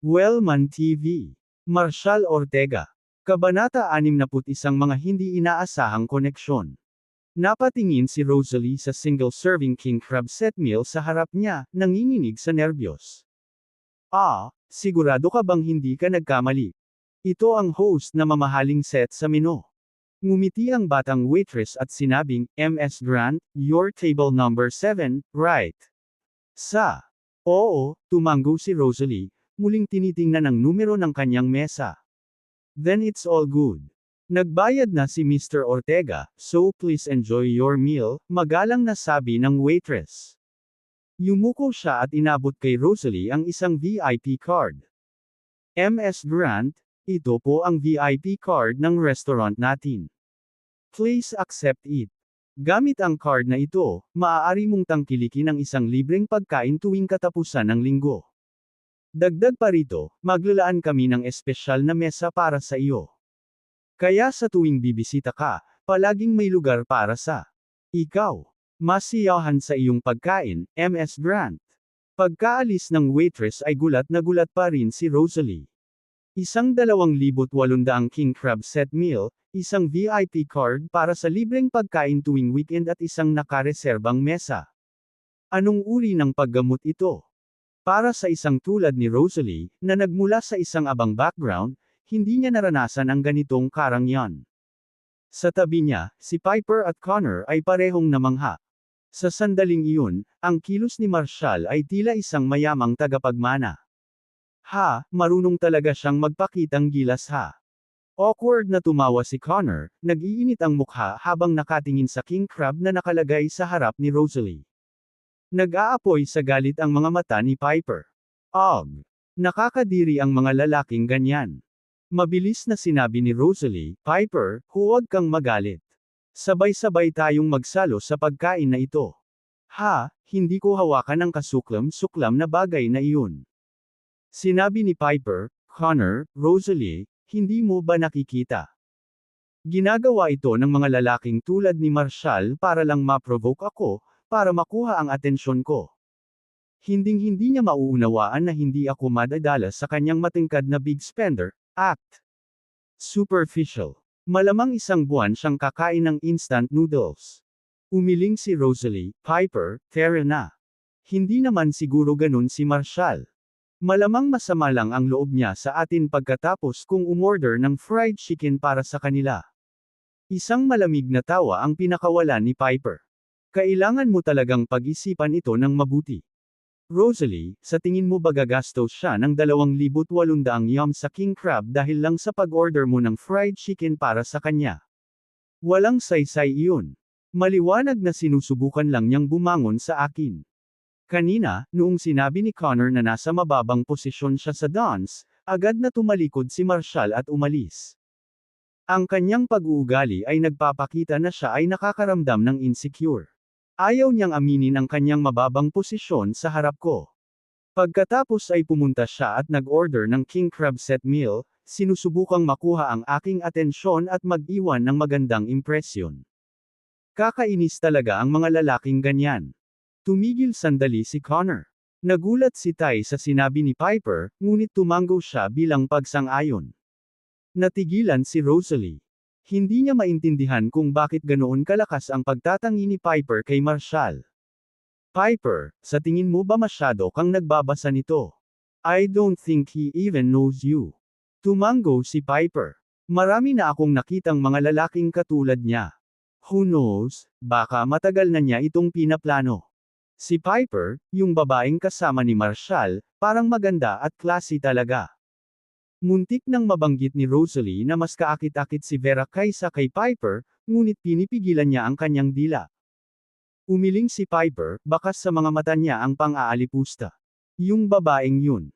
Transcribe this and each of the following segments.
Wellman TV. Marshall Ortega. Kabanata 61 Mga hindi inaasahang koneksyon. Napatingin si Rosalie sa single-serving king crab set meal sa harap niya, nanginginig sa nerbiyos. Sigurado ka bang hindi ka nagkamali? Ito ang host na mamahaling set sa menu. Ngumiti ang batang waitress at sinabing, Ms. Grant, your table number 7, right? Oo, tumango si Rosalie, muling tinitingnan ang numero ng kanyang mesa. Then it's all good. Nagbayad na si Mr. Ortega, so please enjoy your meal, magalang na sabi ng waitress. Yumuko siya at inabot kay Rosalie ang isang VIP card. Ms. Grant, ito po ang VIP card ng restaurant natin. Please accept it. Gamit ang card na ito, maaari mong tangkilikin ang isang libreng pagkain tuwing katapusan ng linggo. Dagdag pa rito, maglalaan kami ng espesyal na mesa para sa iyo. Kaya sa tuwing bibisita ka, palaging may lugar para sa ikaw. Masiyahan sa iyong pagkain, Ms. Grant. Pagkaalis ng waitress ay gulat na gulat pa rin si Rosalie. Isang 2,800 king crab set meal, isang VIP card para sa libreng pagkain tuwing weekend at isang nakareserbang mesa. Anong uri ng paggamot ito? Para sa isang tulad ni Rosalie, na nagmula sa isang abang background, hindi niya naranasan ang ganitong karangyan. Sa tabi niya, si Piper at Connor ay parehong namangha. Sa sandaling iyon, ang kilos ni Marshall ay tila isang mayamang tagapagmana. Marunong talaga siyang magpakitang gilas ha. Awkward na tumawa si Connor, nag-iinit ang mukha habang nakatingin sa king crab na nakalagay sa harap ni Rosalie. Nag-aapoy sa galit ang mga mata ni Piper. Nakakadiri ang mga lalaking ganyan. Mabilis na sinabi ni Rosalie, Piper, huwag kang magalit. Sabay-sabay tayong magsalo sa pagkain na ito. Hindi ko hawakan ang kasuklam-suklam na bagay na iyon. Sinabi ni Piper, Connor, Rosalie, hindi mo ba nakikita? Ginagawa ito ng mga lalaking tulad ni Marshall para lang ma-provoke ako, para makuha ang atensyon ko. Hinding-hindi niya mauunawaan na hindi ako madadala sa kanyang matingkad na big spender, act. Superficial. Malamang isang buwan siyang kakain ng instant noodles. Umiling si Rosalie, Piper, tara na. Hindi naman siguro ganun si Marshall. Malamang masama lang ang loob niya sa atin pagkatapos kung umorder ng fried chicken para sa kanila. Isang malamig na tawa ang pinakawala ni Piper. Kailangan mo talagang pag-isipan ito ng mabuti. Rosalie, sa tingin mo ba gagastos siya ng 2,800 yuan sa king crab dahil lang sa pag-order mo ng fried chicken para sa kanya? Walang saysay iyon. Maliwanag na sinusubukan lang niyang bumangon sa akin. Kanina, noong sinabi ni Connor na nasa mababang posisyon siya sa dance, agad na tumalikod si Marshall at umalis. Ang kanyang pag-uugali ay nagpapakita na siya ay nakakaramdam ng insecure. Ayaw niyang aminin ang kanyang mababang posisyon sa harap ko. Pagkatapos ay pumunta siya at nag-order ng king crab set meal, sinusubukang makuha ang aking atensyon at mag-iwan ng magandang impresyon. Kakainis talaga ang mga lalaking ganyan. Tumigil sandali si Connor. Nagulat si Ty sa sinabi ni Piper, ngunit tumango siya bilang pagsang-ayon. Natigilan si Rosalie. Hindi niya maintindihan kung bakit ganoon kalakas ang pagtatangi ni Piper kay Marshall. Piper, sa tingin mo ba masyado kang nagbabasa nito? I don't think he even knows you. Tumango si Piper. Marami na akong nakitang mga lalaking katulad niya. Who knows, baka matagal na niya itong pinaplano. Si Piper, yung babaeng kasama ni Marshall, parang maganda at classy talaga. Muntik nang mabanggit ni Rosalie na mas kaakit-akit si Vera kaysa kay Piper, ngunit pinipigilan niya ang kanyang dila. Umiling si Piper, bakas sa mga mata niya ang pang-aalipusta. Yung babaeng yun.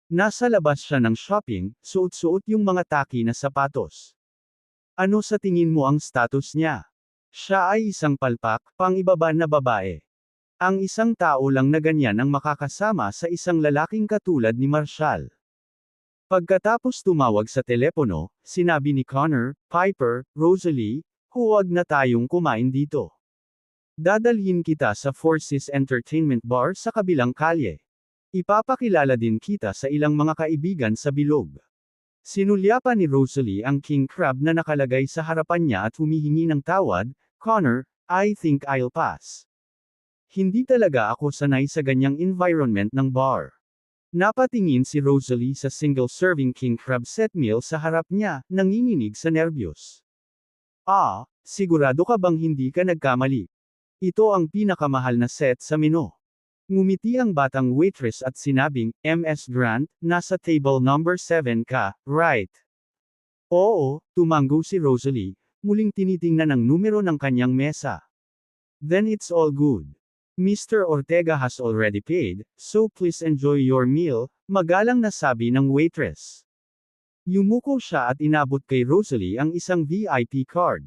Nasa labas siya ng shopping, suot-suot yung mga taki na sapatos. Ano sa tingin mo ang status niya? Siya ay isang palpak, pang-ibaba na babae. Ang isang tao lang na ganyan ang makakasama sa isang lalaking katulad ni Marshall. Pagkatapos tumawag sa telepono, sinabi ni Connor, Piper, Rosalie, huwag na tayong kumain dito. Dadalhin kita sa Four Seas Entertainment Bar sa kabilang kalye. Ipapakilala din kita sa ilang mga kaibigan sa bilog. Sinulyapan ni Rosalie ang king crab na nakalagay sa harapan niya at humihingi ng tawad. Connor, I think I'll pass. Hindi talaga ako sanay sa ganyang environment ng bar. Napatingin si Rosalie sa single-serving king crab set meal sa harap niya, nanginginig sa nerbiyos. Sigurado ka bang hindi ka nagkamali? Ito ang pinakamahal na set sa menu. Ngumiti ang batang waitress at sinabing, Ms. Grant, nasa table number 7 ka, right? Oo, tumango si Rosalie, muling tinitingnan ang numero ng kanyang mesa. Then it's all good. Mr. Ortega has already paid, so please enjoy your meal, magalang na sabi ng waitress. Yumuko siya at inabot kay Rosalie ang isang VIP card.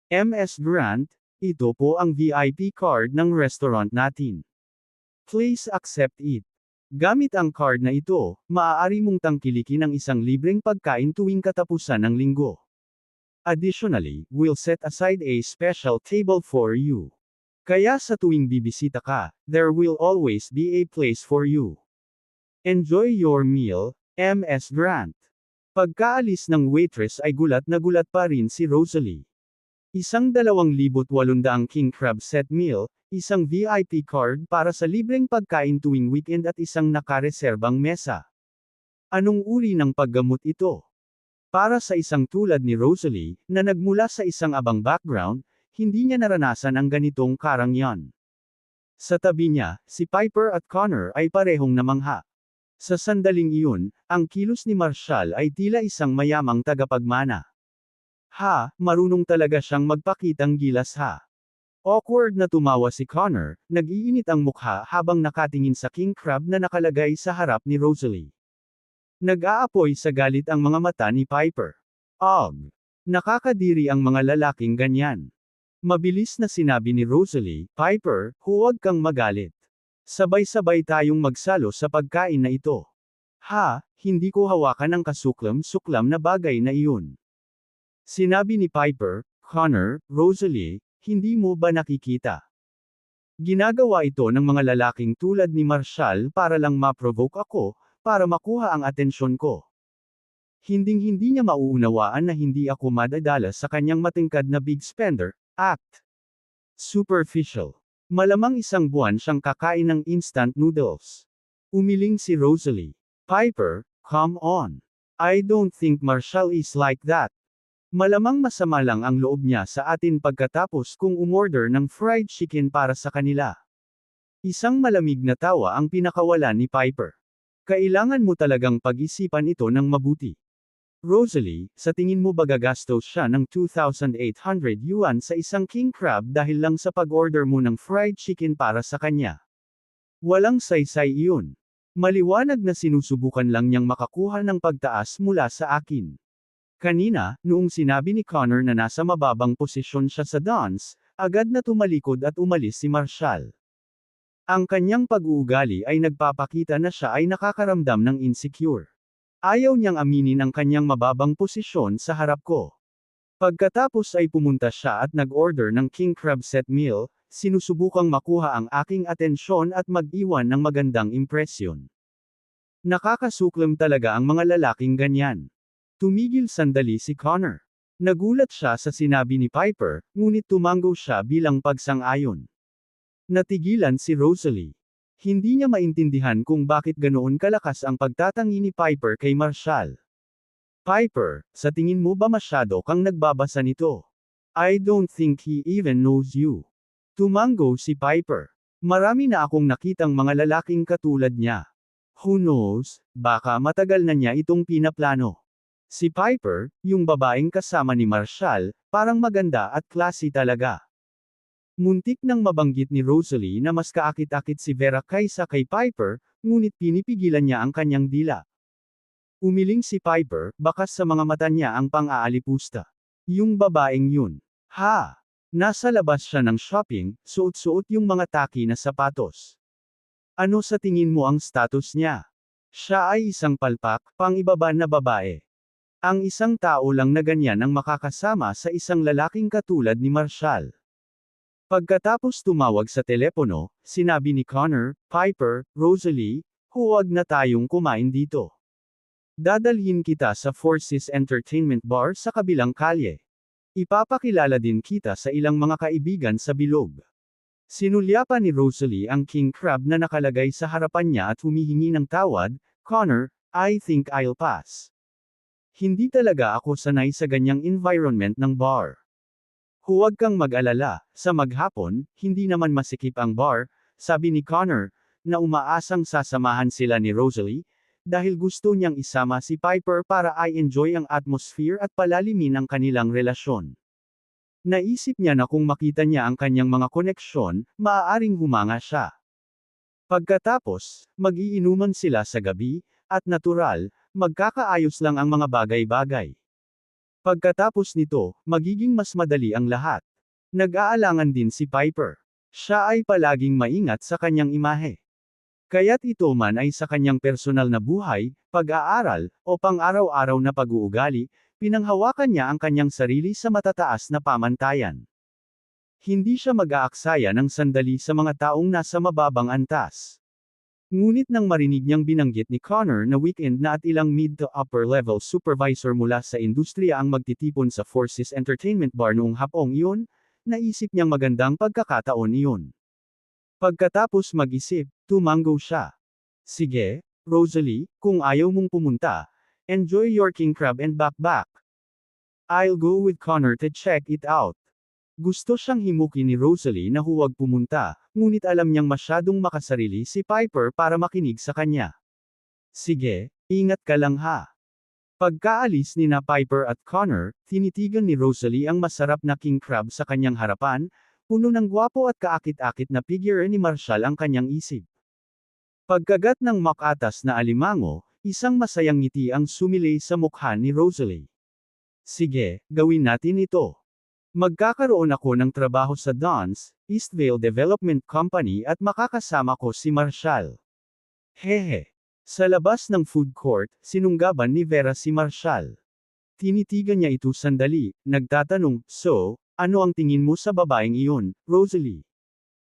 Ms. Grant, ito po ang VIP card ng restaurant natin. Please accept it. Gamit ang card na ito, maaari mong tangkilikin ang isang libreng pagkain tuwing katapusan ng linggo. Additionally, we'll set aside a special table for you. Kaya sa tuwing bibisita ka, there will always be a place for you. Enjoy your meal, Ms. Grant. Pagkaalis ng waitress ay gulat na gulat pa rin si Rosalie. Isang 2,800 king crab set meal, isang VIP card para sa libreng pagkain tuwing weekend at isang nakareserbang mesa. Anong uri ng paggamot ito? Para sa isang tulad ni Rosalie, na nagmula sa isang abang background, hindi niya naranasan ang ganitong karangyan. Sa tabi niya, si Piper at Connor ay parehong namangha. Sa sandaling iyon, ang kilos ni Marshall ay tila isang mayamang tagapagmana. Marunong talaga siyang magpakitang gilas ha. Awkward na tumawa si Connor, nag-iinit ang mukha habang nakatingin sa king crab na nakalagay sa harap ni Rosalie. Nag-aapoy sa galit ang mga mata ni Piper. Nakakadiri ang mga lalaking ganyan. Mabilis na sinabi ni Rosalie, Piper, huwag kang magalit. Sabay-sabay tayong magsalo sa pagkain na ito. Hindi ko hawakan ang kasuklam-suklam na bagay na iyon. Sinabi ni Piper, Connor, Rosalie, hindi mo ba nakikita? Ginagawa ito ng mga lalaking tulad ni Marshall para lang ma-provoke ako, para makuha ang atensyon ko. Hinding-hindi niya mauunawaan na hindi ako madadala sa kanyang matingkad na big spender, act. Superficial. Malamang isang buwan siyang kakain ng instant noodles. Umiling si Rosalie. Piper, come on. I don't think Marshall is like that. Malamang masama lang ang loob niya sa atin pagkatapos kung umorder ng fried chicken para sa kanila. Isang malamig na tawa ang pinakawalan ni Piper. Kailangan mo talagang pag-isipan ito ng mabuti. Rosalie, sa tingin mo ba gagastos siya ng 2,800 yuan sa isang king crab dahil lang sa pag-order mo ng fried chicken para sa kanya? Walang saysay iyon. Maliwanag na sinusubukan lang niyang makakuha ng pagtaas mula sa akin. Kanina, noong sinabi ni Connor na nasa mababang posisyon siya sa dance, agad na tumalikod at umalis si Marshall. Ang kanyang pag-uugali ay nagpapakita na siya ay nakakaramdam ng insecure. Ayaw niyang aminin ang kanyang mababang posisyon sa harap ko. Pagkatapos ay pumunta siya at nag-order ng king crab set meal, sinusubukang makuha ang aking atensyon at mag-iwan ng magandang impresyon. Nakakasuklam talaga ang mga lalaking ganyan. Tumigil sandali si Connor. Nagulat siya sa sinabi ni Piper, ngunit tumango siya bilang pagsang-ayon. Natigilan si Rosalie. Hindi niya maintindihan kung bakit ganoon kalakas ang pagtatangi ni Piper kay Marshall. Piper, sa tingin mo ba masyado kang nagbabasa nito? I don't think he even knows you. Tumango si Piper. Marami na akong nakitang mga lalaking katulad niya. Who knows, baka matagal na niya itong pinaplano. Si Piper, yung babaeng kasama ni Marshall, parang maganda at classy talaga. Muntik nang mabanggit ni Rosalie na mas kaakit-akit si Vera kaysa kay Piper, ngunit pinipigilan niya ang kanyang dila. Umiling si Piper, bakas sa mga mata niya ang pang-aalipusta. Yung babaeng yun. Nasa labas siya ng shopping, suot-suot yung mga taki na sapatos. Ano sa tingin mo ang status niya? Siya ay isang palpak, pang-ibaba na babae. Ang isang tao lang na ganyan ang makakasama sa isang lalaking katulad ni Marshall. Pagkatapos tumawag sa telepono, sinabi ni Connor, Piper, Rosalie, huwag na tayong kumain dito. Dadalhin kita sa Forces Entertainment Bar sa kabilang kalye. Ipapakilala din kita sa ilang mga kaibigan sa bilog. Sinulyapan ni Rosalie ang king crab na nakalagay sa harapan niya at humihingi ng tawad, Connor, I think I'll pass. Hindi talaga ako sanay sa ganyang environment ng bar. Huwag kang mag-alala, sa maghapon, hindi naman masikip ang bar, sabi ni Connor, na umaasang sasamahan sila ni Rosalie, dahil gusto niyang isama si Piper para i-enjoy ang atmosphere at palalimin ang kanilang relasyon. Naisip niya na kung makita niya ang kanyang mga koneksyon, maaaring humanga siya. Pagkatapos, mag-iinuman sila sa gabi, at natural, magkakaayos lang ang mga bagay-bagay. Pagkatapos nito, magiging mas madali ang lahat. Nag-aalangan din si Piper. Siya ay palaging maingat sa kanyang imahe. Kaya't ito man ay sa kanyang personal na buhay, pag-aaral, o pang-araw-araw na pag-uugali, pinanghawakan niya ang kanyang sarili sa matataas na pamantayan. Hindi siya mag-aaksaya ng sandali sa mga taong nasa mababang antas. Ngunit nang marinig niyang binanggit ni Connor na weekend na at ilang mid to upper level supervisor mula sa industriya ang magtitipon sa Forces Entertainment Bar noong hapong iyon, naisip niyang magandang pagkakataon iyon. Pagkatapos mag-isip, tumango siya. Sige, Rosalie, kung ayaw mong pumunta, enjoy your king crab and back. I'll go with Connor to check it out. Gusto siyang himuki ni Rosalie na huwag pumunta, ngunit alam niyang masyadong makasarili si Piper para makinig sa kanya. Sige, ingat ka lang ha. Pagkaalis ni na Piper at Connor, tinitigan ni Rosalie ang masarap na king crab sa kanyang harapan, puno ng gwapo at kaakit-akit na figure ni Marshall ang kanyang isip. Pagkagat ng makatas na alimango, isang masayang ngiti ang sumilay sa mukha ni Rosalie. Sige, gawin natin ito. Magkakaroon ako ng trabaho sa Don's, Eastvale Development Company at makakasama ko si Marshall. Hehe. Sa labas ng food court, sinunggaban ni Vera si Marshall. Tinitigan niya ito sandali, nagtatanong, so, ano ang tingin mo sa babaeng iyon, Rosalie?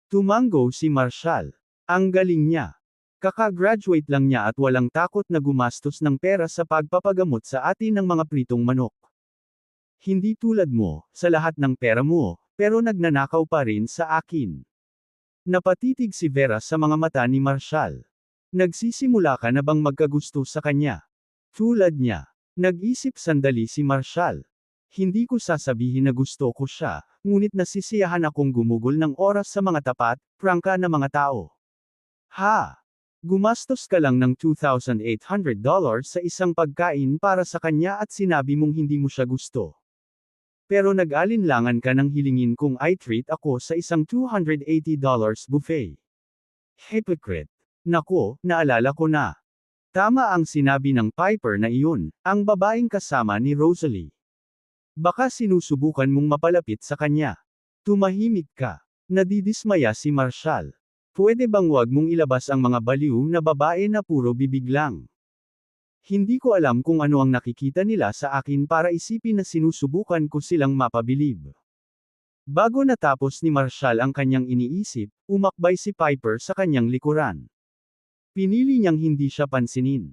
Tumango si Marshall. Ang galing niya. Kaka-graduate lang niya at walang takot na gumastos ng pera sa pagpapagamot sa atin ng mga pritong manok. Hindi tulad mo, sa lahat ng pera mo, pero nagnanakaw pa rin sa akin. Napatitig si Vera sa mga mata ni Marshall. Nagsisimula ka na bang magkagusto sa kanya? Tulad niya. Nag-isip sandali si Marshall. Hindi ko sasabihin na gusto ko siya, ngunit nasisiyahan akong gumugol ng oras sa mga tapat, prangka na mga tao. Ha! Gumastos ka lang ng $2,800 sa isang pagkain para sa kanya at sinabi mong hindi mo siya gusto. Pero nag-alinlangan ka nang hilingin kung i-treat ako sa isang $280 buffet. Hypocrite. Nako, naalala ko na. Tama ang sinabi ng Piper na iyon, ang babaeng kasama ni Rosalie. Baka sinusubukan mong mapalapit sa kanya. Tumahimik ka. Nadidismaya si Marshall. Pwede bang wag mong ilabas ang mga baliw na babae na puro bibig lang? Hindi ko alam kung ano ang nakikita nila sa akin para isipin na sinusubukan ko silang mapabilib. Bago natapos ni Marshall ang kanyang iniisip, umakbay si Piper sa kanyang likuran. Pinili niyang hindi siya pansinin.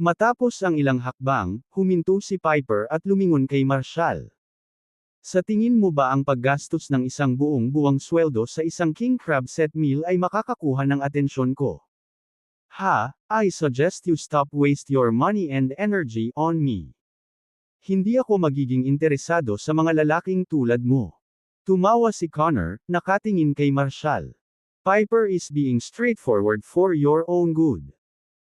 Matapos ang ilang hakbang, huminto si Piper at lumingon kay Marshall. Sa tingin mo ba ang paggastos ng isang buong buwang sweldo sa isang king crab set meal ay makakakuha ng atensyon ko? Ha, I suggest you stop waste your money and energy on me. Hindi ako magiging interesado sa mga lalaking tulad mo. Tumawa si Connor, nakatingin kay Marshall. Piper is being straightforward for your own good.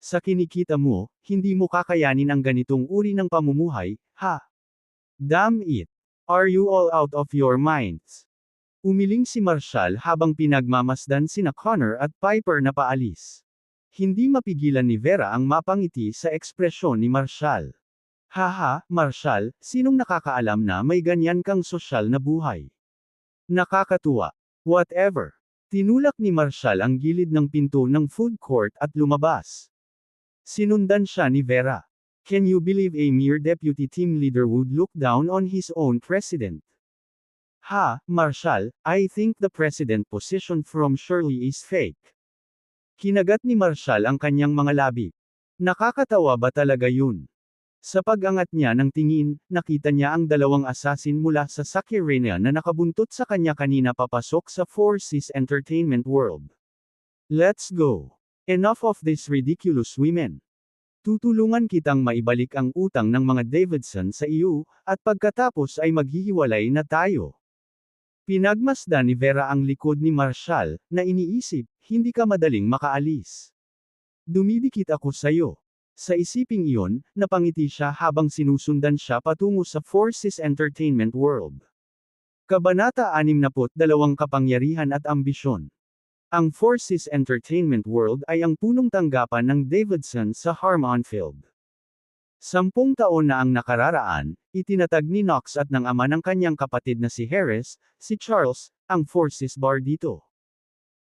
Sa kinikita mo, hindi mo kakayanin ang ganitong uri ng pamumuhay, ha? Damn it! Are you all out of your minds? Umiling si Marshall habang pinagmamasdan sina Connor at Piper na paalis. Hindi mapigilan ni Vera ang mapangiti sa ekspresyon ni Marshall. Haha, Marshall, sinong nakakaalam na may ganyan kang sosyal na buhay? Nakakatuwa. Whatever. Tinulak ni Marshall ang gilid ng pinto ng food court at lumabas. Sinundan siya ni Vera. Can you believe a mere deputy team leader would look down on his own president? Ha, Marshall, I think the president position from Shirley is fake. Kinagat ni Marshall ang kanyang mga labi. Nakakatawa ba talaga yun? Sa pag-angat niya ng tingin, nakita niya ang dalawang assassin mula sa Sakirania na nakabuntot sa kanya kanina papasok sa Four Seas Entertainment World. Let's go. Enough of these ridiculous women. Tutulungan kitang maibalik ang utang ng mga Davidson sa iyo, at pagkatapos ay maghihiwalay na tayo. Pinagmasdan ni Vera ang likod ni Marshall, na iniisip, hindi ka madaling makaalis. Dumidikit ako sayo. Sa isiping iyon, napangiti siya habang sinusundan siya patungo sa Four Seas Entertainment World. Kabanata 62 Kapangyarihan at Ambisyon. Ang Four Seas Entertainment World ay ang punong tanggapan ng Davidson sa Harmonfield. 10 taon na ang nakararaan, itinatag ni Knox at ng ama ng kanyang kapatid na si Harris, si Charles, ang Four Seas Bar dito.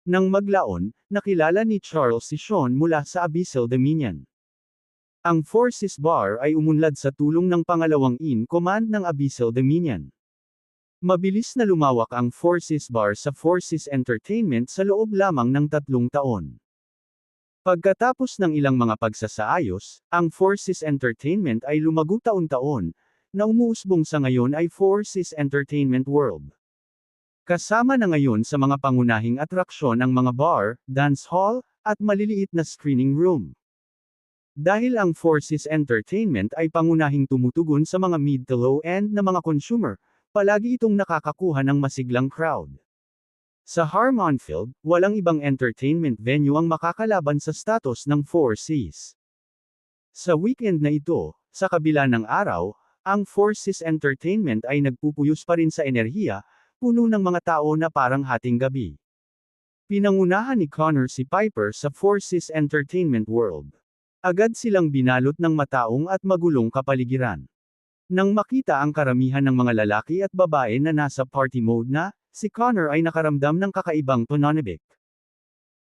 Nang maglaon, nakilala ni Charles si Sean mula sa Abyssal Dominion. Ang Four Seas Bar ay umunlad sa tulong ng pangalawang in-command ng Abyssal Dominion. Mabilis na lumawak ang Four Seas Bar sa Four Seas Entertainment sa loob lamang ng 3 taon. Pagkatapos ng ilang mga pagsasaayos, ang Four Seas Entertainment ay lumago taon-taon, na umuusbong sa ngayon ay Four Seas Entertainment World. Kasama na ngayon sa mga pangunahing atraksyon ang mga bar, dance hall, at maliliit na screening room. Dahil ang Four Seas Entertainment ay pangunahing tumutugon sa mga mid to low-end na mga consumer, palagi itong nakakakuha ng masiglang crowd. Sa Harmonfield, walang ibang entertainment venue ang makakalaban sa status ng Four Seas. Sa weekend na ito, sa kabila ng araw, ang Four Seas Entertainment ay nagpupuyos pa rin sa enerhiya, puno ng mga tao na parang hating gabi. Pinangunahan ni Connor si Piper sa Four Seas Entertainment World. Agad silang binalot ng mataong at magulong kapaligiran. Nang makita ang karamihan ng mga lalaki at babae na nasa party mode na, si Connor ay nakaramdam ng kakaibang pananabik.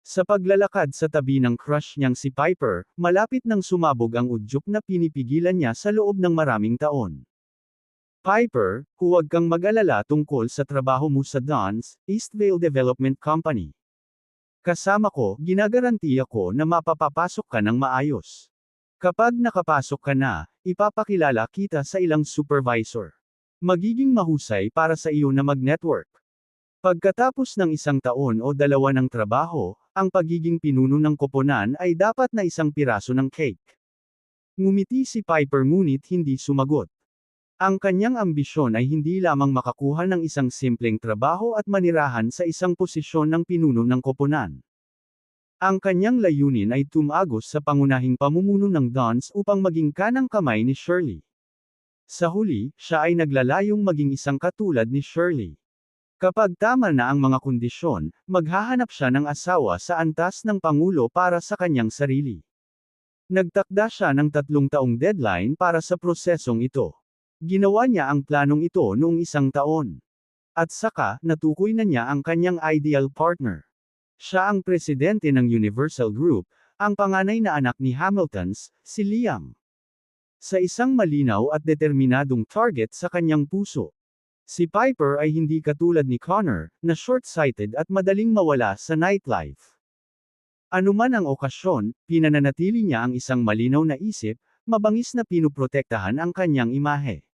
Sa paglalakad sa tabi ng crush niyang si Piper, malapit nang sumabog ang udyok na pinipigilan niya sa loob ng maraming taon. Piper, huwag kang mag-alala tungkol sa trabaho mo sa Don's, Eastvale Development Company. Kasama ko, ginagarantiya ko na mapapapasok ka ng maayos. Kapag nakapasok ka na, ipapakilala kita sa ilang supervisor. Magiging mahusay para sa iyo na mag-network. Pagkatapos ng 1 taon o 2 ng trabaho, ang pagiging pinuno ng koponan ay dapat na 1 piraso ng cake. Ngumiti si Piper ngunit hindi sumagot. Ang kanyang ambisyon ay hindi lamang makakuha ng isang simpleng trabaho at manirahan sa isang posisyon ng pinuno ng koponan. Ang kanyang layunin ay tumagos sa pangunahing pamumuno ng Don's upang maging kanang kamay ni Shirley. Sa huli, siya ay naglalayong maging isang katulad ni Shirley. Kapag tama na ang mga kondisyon, maghahanap siya ng asawa sa antas ng Pangulo para sa kanyang sarili. Nagtakda siya ng 3 taong deadline para sa prosesong ito. Ginawa niya ang planong ito noong 1 taon. At saka, natukoy na niya ang kanyang ideal partner. Siya ang presidente ng Universal Group, ang panganay na anak ni Hamiltons, si Liam. Sa isang malinaw at determinadong target sa kanyang puso. Si Piper ay hindi katulad ni Connor, na short-sighted at madaling mawala sa nightlife. Anuman ang okasyon, pinananatili niya ang isang malinaw na isip, mabangis na pinuprotektahan ang kanyang imahe.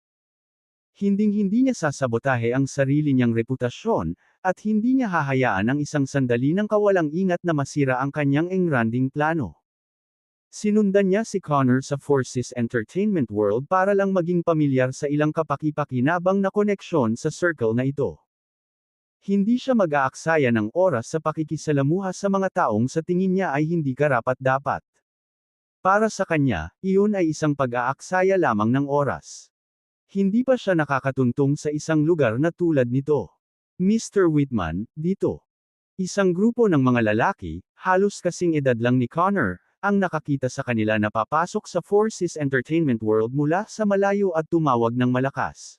Hinding-hindi niya sasabotahe ang sarili niyang reputasyon, at hindi niya hahayaan ang isang sandali ng kawalang ingat na masira ang kanyang engranding plano. Sinundan niya si Connor sa Four Seas Entertainment World para lang maging pamilyar sa ilang kapaki-pakinabang na koneksyon sa circle na ito. Hindi siya mag-aaksaya ng oras sa pakikisalamuha sa mga taong sa tingin niya ay hindi karapat-dapat. Para sa kanya, iyon ay isang pag-aaksaya lamang ng oras. Hindi pa siya nakakatuntong sa isang lugar na tulad nito. Mr. Whitman, dito. Isang grupo ng mga lalaki, halos kasing edad lang ni Connor, ang nakakita sa kanila na papasok sa Four Seas Entertainment World mula sa malayo at tumawag ng malakas.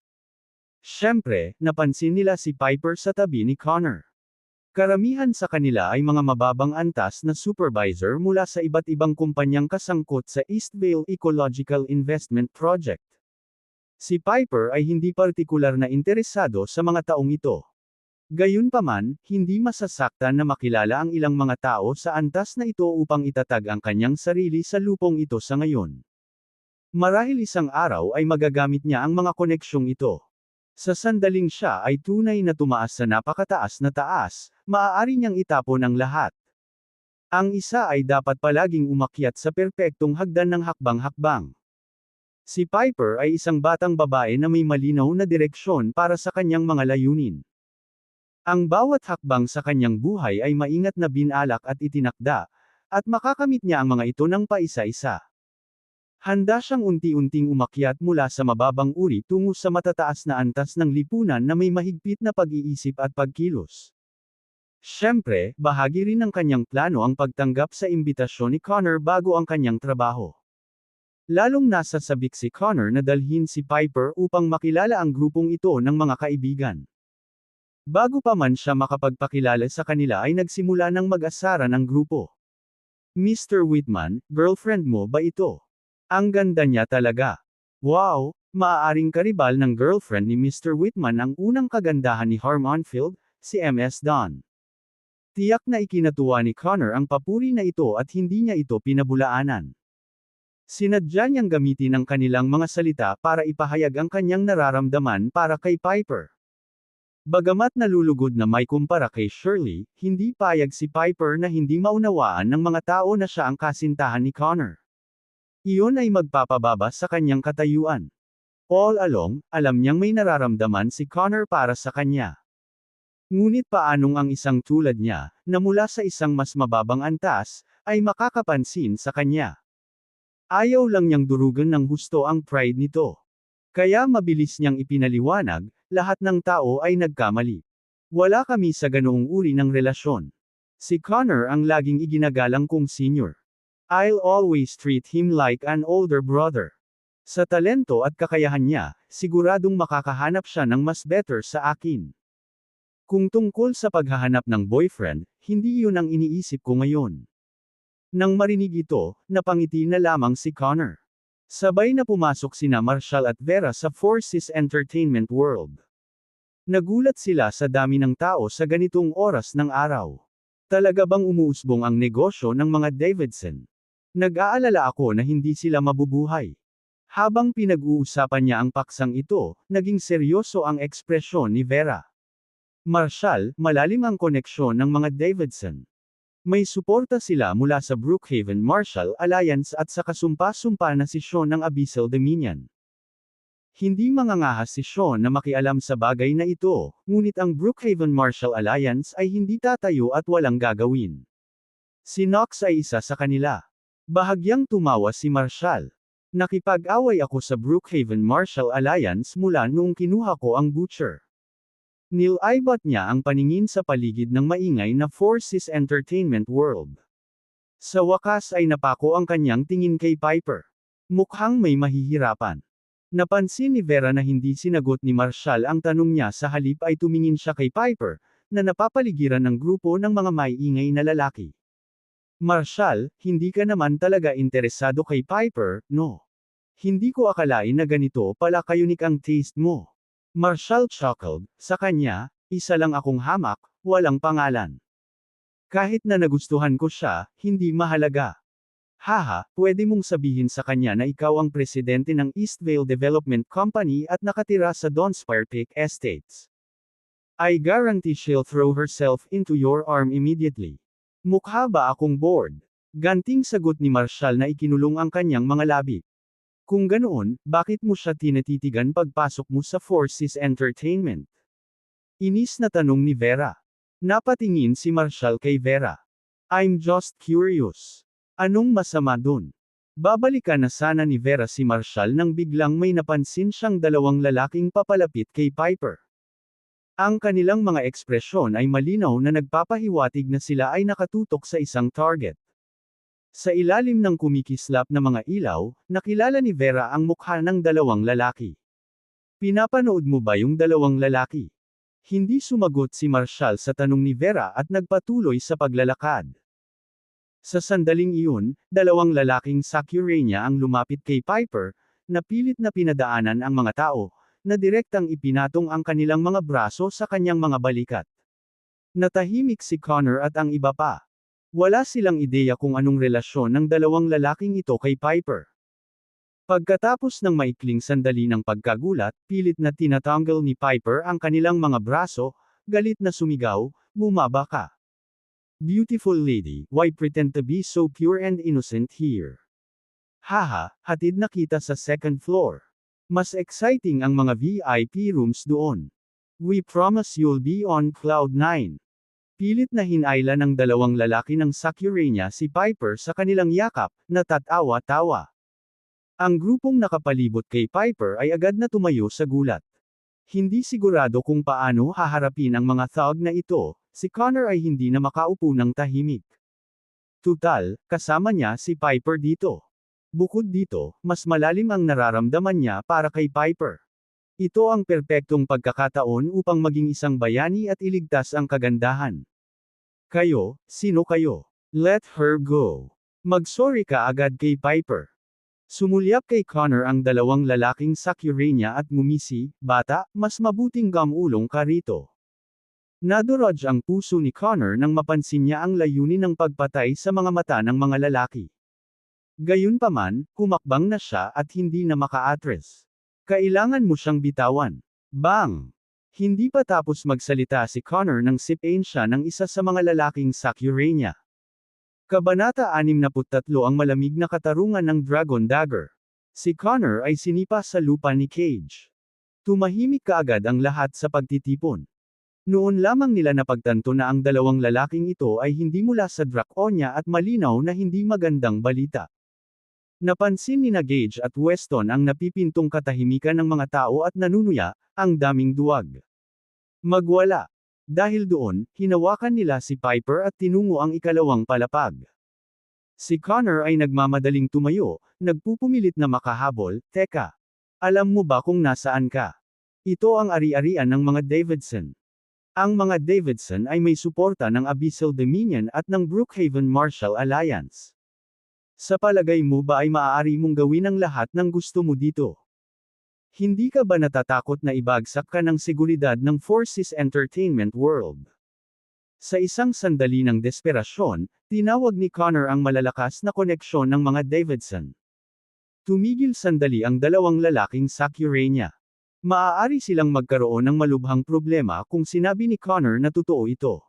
Siyempre, napansin nila si Piper sa tabi ni Connor. Karamihan sa kanila ay mga mababang antas na supervisor mula sa iba't ibang kumpanyang kasangkot sa Eastvale Ecological Investment Project. Si Piper ay hindi partikular na interesado sa mga taong ito. Gayunpaman, hindi masasaktan na makilala ang ilang mga tao sa antas na ito upang itatag ang kanyang sarili sa lupong ito sa ngayon. Marahil isang araw ay magagamit niya ang mga koneksyong ito. Sa sandaling siya ay tunay na tumaas sa napakataas na taas, maaari niyang itapon ang lahat. Ang isa ay dapat palaging umakyat sa perpektong hagdan ng hakbang-hakbang. Si Piper ay isang batang babae na may malinaw na direksyon para sa kanyang mga layunin. Ang bawat hakbang sa kanyang buhay ay maingat na binalak at itinakda, at makakamit niya ang mga ito ng paisa-isa. Handa siyang unti-unting umakyat mula sa mababang uri tungo sa matataas na antas ng lipunan na may mahigpit na pag-iisip at pagkilos. Siyempre, bahagi rin ng kanyang plano ang pagtanggap sa imbitasyon ni Connor bago ang kanyang trabaho. Lalong nasa sabik si Connor na dalhin si Piper upang makilala ang grupong ito ng mga kaibigan. Bago pa man siya makapagpakilala sa kanila ay nagsimula ng mag-asara ng grupo. Mr. Whitman, girlfriend mo ba ito? Ang ganda niya talaga. Wow, maaaring karibal ng girlfriend ni Mr. Whitman ang unang kagandahan ni Harm Onfield, si MS Don. Tiyak na ikinatuwa ni Connor ang papuri na ito at hindi niya ito pinabulaanan. Sinadya niyang gamitin ang kanilang mga salita para ipahayag ang kanyang nararamdaman para kay Piper. Bagamat nalulugod na may kumpara kay Shirley, hindi payag si Piper na hindi maunawaan ng mga tao na siya ang kasintahan ni Connor. Iyon ay magpapababa sa kanyang katayuan. All along, alam niyang may nararamdaman si Connor para sa kanya. Ngunit paanong ang isang tulad niya, na mula sa isang mas mababang antas, ay makakapansin sa kanya? Ayaw lang niyang durugan ng husto ang pride nito. Kaya mabilis niyang ipinaliwanag, lahat ng tao ay nagkamali. Wala kami sa ganoong uri ng relasyon. Si Connor ang laging iginagalang kong senior. I'll always treat him like an older brother. Sa talento at kakayahan niya, siguradong makakahanap siya ng mas better sa akin. Kung tungkol sa paghahanap ng boyfriend, hindi iyon ang iniisip ko ngayon. Nang marinig ito, napangiti na lamang si Connor. Sabay na pumasok sina Marshall at Vera sa Four Seas Entertainment World. Nagulat sila sa dami ng tao sa ganitong oras ng araw. Talaga bang umuusbong ang negosyo ng mga Davidson? Nag-aalala ako na hindi sila mabubuhay. Habang pinag-uusapan niya ang paksang ito, naging seryoso ang ekspresyon ni Vera. Marshall, malalim ang koneksyon ng mga Davidson. May suporta sila mula sa Brookhaven-Marshall Alliance at sa kasumpa-sumpa na si Sean ng Abyssal Dominion. Hindi mangangahas si Sean na makialam sa bagay na ito, ngunit ang Brookhaven-Marshall Alliance ay hindi tatayo at walang gagawin. Si Knox ay isa sa kanila. Bahagyang tumawa si Marshall. Nakipag-away ako sa Brookhaven-Marshall Alliance mula noong kinuha ko ang Butcher. Nilaibat niya ang paningin sa paligid ng maingay na Four Seas Entertainment World. Sa wakas ay napako ang kanyang tingin kay Piper. Mukhang may mahihirapan. Napansin ni Vera na hindi sinagot ni Marshall ang tanong niya, sa halip ay tumingin siya kay Piper, na napapaligiran ng grupo ng mga maiingay na lalaki. Marshall, hindi ka naman talaga interesado kay Piper, no? Hindi ko akalain na ganito pala kayunik ang taste mo. Marshall chuckled, sa kanya, isa lang akong hamak, walang pangalan. Kahit na nagustuhan ko siya, hindi mahalaga. Haha, pwede mong sabihin sa kanya na ikaw ang presidente ng Eastvale Development Company at nakatira sa Donspire Peak Estates. I guarantee she'll throw herself into your arm immediately. Mukha ba akong bored? Ganting sagot ni Marshall na ikinulong ang kanyang mga labi. Kung ganoon, bakit mo siya tinatitigan pagpasok mo sa Four Seas Entertainment? Inis na tanong ni Vera. Napatingin si Marshall kay Vera. I'm just curious. Anong masama dun? Babalikan na sana ni Vera si Marshall nang biglang may napansin siyang dalawang lalaking papalapit kay Piper. Ang kanilang mga ekspresyon ay malinaw na nagpapahiwatig na sila ay nakatutok sa isang target. Sa ilalim ng kumikislap na mga ilaw, nakilala ni Vera ang mukha ng dalawang lalaki. Pinapanood mo ba yung dalawang lalaki? Hindi sumagot si Marshall sa tanong ni Vera at nagpatuloy sa paglalakad. Sa sandaling iyon, dalawang lalaking Sakurania ang lumapit kay Piper, na pilit na pinadaanan ang mga tao, na direktang ipinatong ang kanilang mga braso sa kanyang mga balikat. Natahimik si Connor at ang iba pa. Wala silang ideya kung anong relasyon ng dalawang lalaking ito kay Piper. Pagkatapos ng maikling sandali ng pagkagulat, pilit na tinatanggal ni Piper ang kanilang mga braso, galit na sumigaw, "Bumaba ka! Beautiful lady, why pretend to be so pure and innocent here? Haha, hatid na kita sa second floor. Mas exciting ang mga VIP rooms doon. We promise you'll be on cloud 9. Pilit na hinayla ng dalawang lalaki ng Sakurania si Piper sa kanilang yakap, natatawa-tawa. Ang grupong nakapalibot kay Piper ay agad na tumayo sa gulat. Hindi sigurado kung paano haharapin ang mga thug na ito, si Connor ay hindi na makaupo ng tahimik. Tutal, kasama niya si Piper dito. Bukod dito, mas malalim ang nararamdaman niya para kay Piper. Ito ang perpektong pagkakataon upang maging isang bayani at iligtas ang kagandahan. Kayo, sino kayo? Let her go. Mag-sorry ka agad kay Piper. Sumulyap kay Connor ang dalawang lalaking Sakurania at ngumisi, "Bata, mas mabuting gamulong ka rito." Nadurog ang puso ni Connor nang mapansin niya ang layunin ng pagpatay sa mga mata ng mga lalaki. Gayunpaman, humakbang na siya at hindi na maka-atres. Kailangan mo siyang bitawan. Bang! Hindi pa tapos magsalita si Connor nang sipain siya ng isa sa mga lalaking Sakurania. Kabanata 63 ang malamig na katarungan ng Dragon Dagger. Si Connor ay sinipa sa lupa ni Cage. Tumahimik kaagad ang lahat sa pagtitipon. Noon lamang nila napagtanto na ang dalawang lalaking ito ay hindi mula sa Draconia at malinaw na hindi magandang balita. Napansin ni Gage at Weston ang napipintong katahimikan ng mga tao at nanunuya, ang daming duwag. Magwala. Dahil doon, hinawakan nila si Piper at tinungo ang ikalawang palapag. Si Connor ay nagmamadaling tumayo, nagpupumilit na makahabol, "Teka. Alam mo ba kung nasaan ka? Ito ang ari-arian ng mga Davidson." Ang mga Davidson ay may suporta ng Abyssal Dominion at ng Brookhaven Martial Alliance. Sa palagay mo ba ay maaari mong gawin ang lahat ng gusto mo dito? Hindi ka ba natatakot na ibagsak ka ng seguridad ng Forces Entertainment World? Sa isang sandali ng desperasyon, tinawag ni Connor ang malalakas na koneksyon ng mga Davidson. Tumigil sandali ang dalawang lalaking Sakurania. Maaari silang magkaroon ng malubhang problema kung sinabi ni Connor na totoo ito.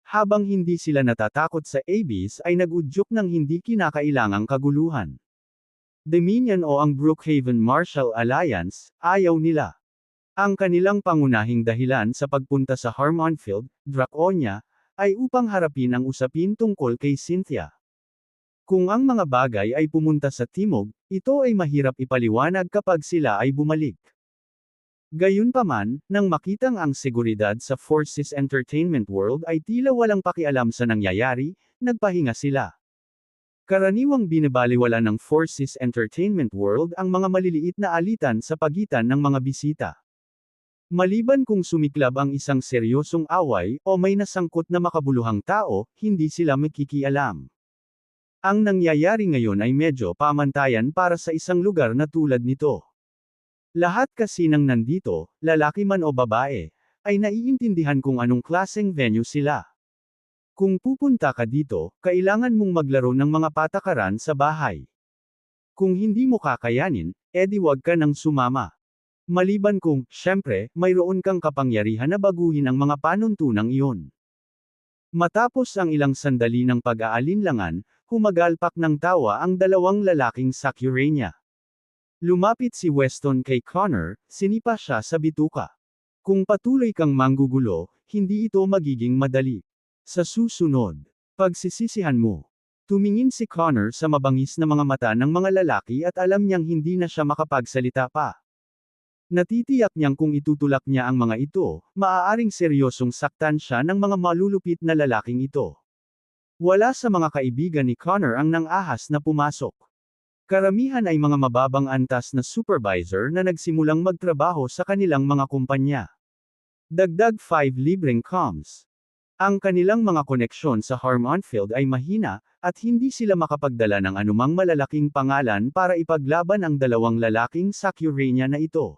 Habang hindi sila natatakot sa Abyss ay nag-udyok ng hindi kinakailangang kaguluhan. Dominion o ang Brookhaven Martial Alliance, ayaw nila. Ang kanilang pangunahing dahilan sa pagpunta sa Harmonfield, Draconia, ay upang harapin ang usapin tungkol kay Cynthia. Kung ang mga bagay ay pumunta sa timog, ito ay mahirap ipaliwanag kapag sila ay bumalik. Gayunpaman, nang makitang ang seguridad sa Forces Entertainment World ay tila walang pakialam sa nangyayari, nagpahinga sila. Karaniwang binabaliwala ng Forces Entertainment World ang mga maliliit na alitan sa pagitan ng mga bisita. Maliban kung sumiklab ang isang seryosong away o may nasangkot na makabuluhang tao, hindi sila makikialam. Ang nangyayari ngayon ay medyo pamantayan para sa isang lugar na tulad nito. Lahat kasi ng nandito, lalaki man o babae, ay naiintindihan kung anong klaseng venue sila. Kung pupunta ka dito, kailangan mong maglaro ng mga patakaran sa bahay. Kung hindi mo kakayanin, edi wag ka nang sumama. Maliban kung, syempre, mayroon kang kapangyarihan na baguhin ang mga panuntunang iyon. Matapos ang ilang sandali ng pag-aalinlangan, humagalpak ng tawa ang dalawang lalaking Sakurania. Lumapit si Weston kay Connor, sinipa siya sa bituka. Kung patuloy kang manggugulo, hindi ito magiging madali. Sa susunod, pagsisisihan mo. Tumingin si Connor sa mabangis na mga mata ng mga lalaki at alam niyang hindi na siya makapagsalita pa. Natitiyak niyang kung itutulak niya ang mga ito, maaaring seryosong saktan siya ng mga malulupit na lalaking ito. Wala sa mga kaibigan ni Connor ang nang-ahas na pumasok. Karamihan ay mga mababang antas na supervisor na nagsimulang magtrabaho sa kanilang mga kumpanya. Dagdag 5 libreng comms. Ang kanilang mga koneksyon sa Harmonfield ay mahina, at hindi sila makapagdala ng anumang malalaking pangalan para ipaglaban ang dalawang lalaking Sakurania na ito.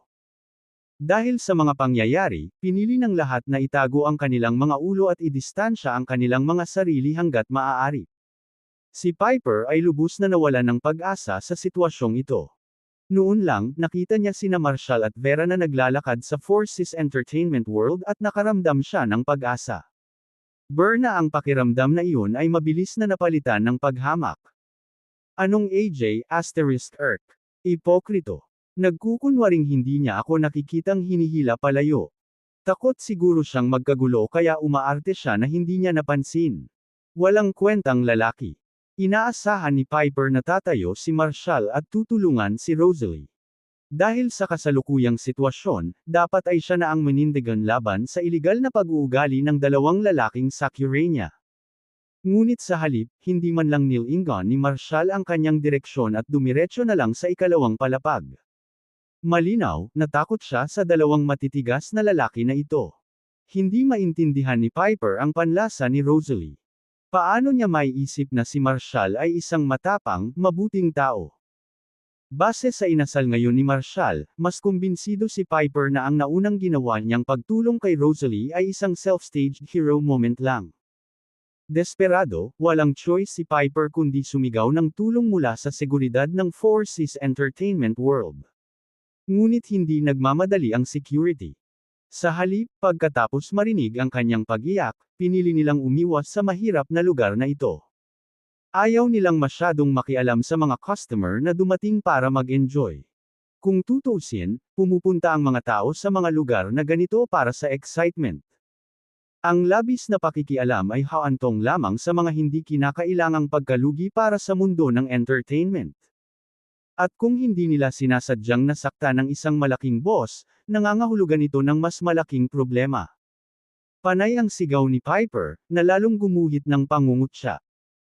Dahil sa mga pangyayari, pinili ng lahat na itago ang kanilang mga ulo at idistansya ang kanilang mga sarili hanggat maaari. Si Piper ay lubos na nawalan ng pag-asa sa sitwasyong ito. Noon lang, nakita niya sina Marshall at Vera na naglalakad sa Four Seas Entertainment World at nakaramdam siya ng pag-asa. Na ang pakiramdam na iyon ay mabilis na napalitan ng paghamak. Anong AJ, *Erk? Ipokrito. Nagkukunwaring hindi niya ako nakikitang hinihila palayo. Takot siguro siyang magkagulo kaya umaarte siya na hindi niya napansin. Walang kwentang lalaki. Inaasahan ni Piper na tatayo si Marshall at tutulungan si Rosalie. Dahil sa kasalukuyang sitwasyon, dapat ay siya na ang manindigan laban sa iligal na pag-uugali ng dalawang lalaking Sakurania. Ngunit sa halip, hindi man lang nilingon ni Marshall ang kanyang direksyon at dumiretso na lang sa ikalawang palapag. Malinaw, natakot siya sa dalawang matitigas na lalaki na ito. Hindi maintindihan ni Piper ang panlasa ni Rosalie. Paano niya maiisip na si Marshall ay isang matapang, mabuting tao? Base sa inasal ngayon ni Marshall, mas kumbinsido si Piper na ang naunang ginawa niyang pagtulong kay Rosalie ay isang self-staged hero moment lang. Desperado, walang choice si Piper kundi sumigaw ng tulong mula sa seguridad ng Four Seas Entertainment World. Ngunit hindi nagmamadali ang security. Sa halip, pagkatapos marinig ang kanyang pag-iyak, pinili nilang umiwas sa mahirap na lugar na ito. Ayaw nilang masyadong makialam sa mga customer na dumating para mag-enjoy. Kung tutuusin, pumupunta ang mga tao sa mga lugar na ganito para sa excitement. Ang labis na pakikialam ay haantong lamang sa mga hindi kinakailangang pagkalugi para sa mundo ng entertainment. At kung hindi nila sinasadyang nasakta ng isang malaking boss, nangangahulugan ito ng mas malaking problema. Panay ang sigaw ni Piper, na lalong gumuhit ng pangungutya.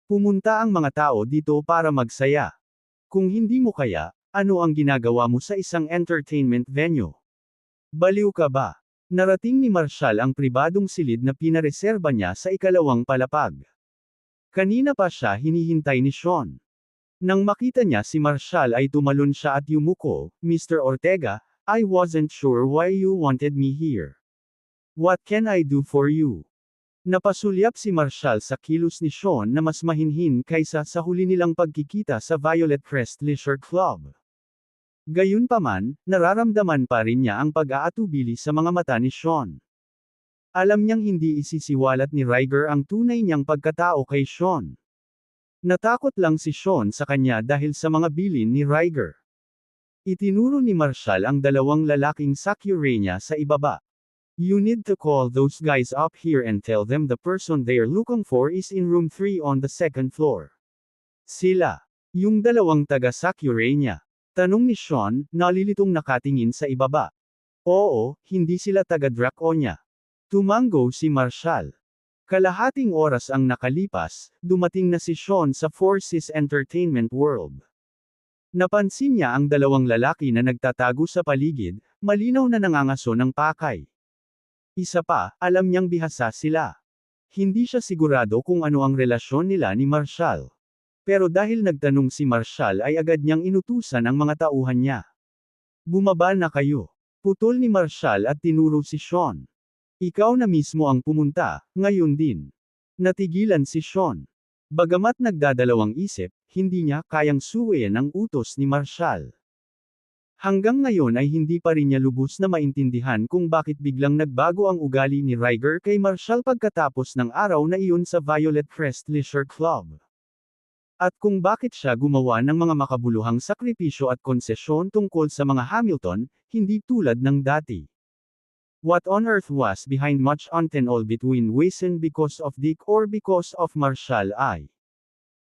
Pumunta ang mga tao dito para magsaya. Kung hindi mo kaya, ano ang ginagawa mo sa isang entertainment venue? Baliw ka ba? Narating ni Marshall ang pribadong silid na pinareserba niya sa ikalawang palapag. Kanina pa siya hinihintay ni Sean. Nang makita niya si Marshall ay tumalon siya at yumuko, Mr. Ortega, I wasn't sure why you wanted me here. What can I do for you? Napasulyap si Marshall sa kilos ni Sean na mas mahinhin kaysa sa huli nilang pagkikita sa Violet Crest Leisure Club. Gayunpaman, nararamdaman pa rin niya ang pag-aatubili sa mga mata ni Sean. Alam niyang hindi isisiwalat ni Ryger ang tunay niyang pagkatao kay Sean. Natakot lang si Sean sa kanya dahil sa mga bilin ni Ryger. Itinuro ni Marshall ang dalawang lalaking Sakurania sa ibaba. You need to call those guys up here and tell them the person they're looking for is in room 3 on the second floor. Sila. Yung dalawang taga-Sakurania. Tanong ni Sean, nalilitong nakatingin sa ibaba. Oo, hindi sila taga-Draconia. Tumango si Marshall. Kalahating oras ang nakalipas, dumating na si Sean sa Four Seas Entertainment World. Napansin niya ang dalawang lalaki na nagtatago sa paligid, malinaw na nangangaso ng pakay. Isa pa, alam niyang bihasa sila. Hindi siya sigurado kung ano ang relasyon nila ni Marshall. Pero dahil nagtanong si Marshall ay agad niyang inutusan ang mga tauhan niya. Bumaba na kayo. Putol ni Marshall at tinuro si Sean. Ikaw na mismo ang pumunta, ngayon din. Natigilan si Sean. Bagamat nagdadalawang isip, hindi niya kayang suwayan ang utos ni Marshall. Hanggang ngayon ay hindi pa rin niya lubos na maintindihan kung bakit biglang nagbago ang ugali ni Ryger kay Marshall pagkatapos ng araw na iyon sa Violet Crest Leisure Club. At kung bakit siya gumawa ng mga makabuluhang sakripisyo at konsesyon tungkol sa mga Hamilton, hindi tulad ng dati. What on earth was behind much untenol between Wason because of Dick or because of Marshall ay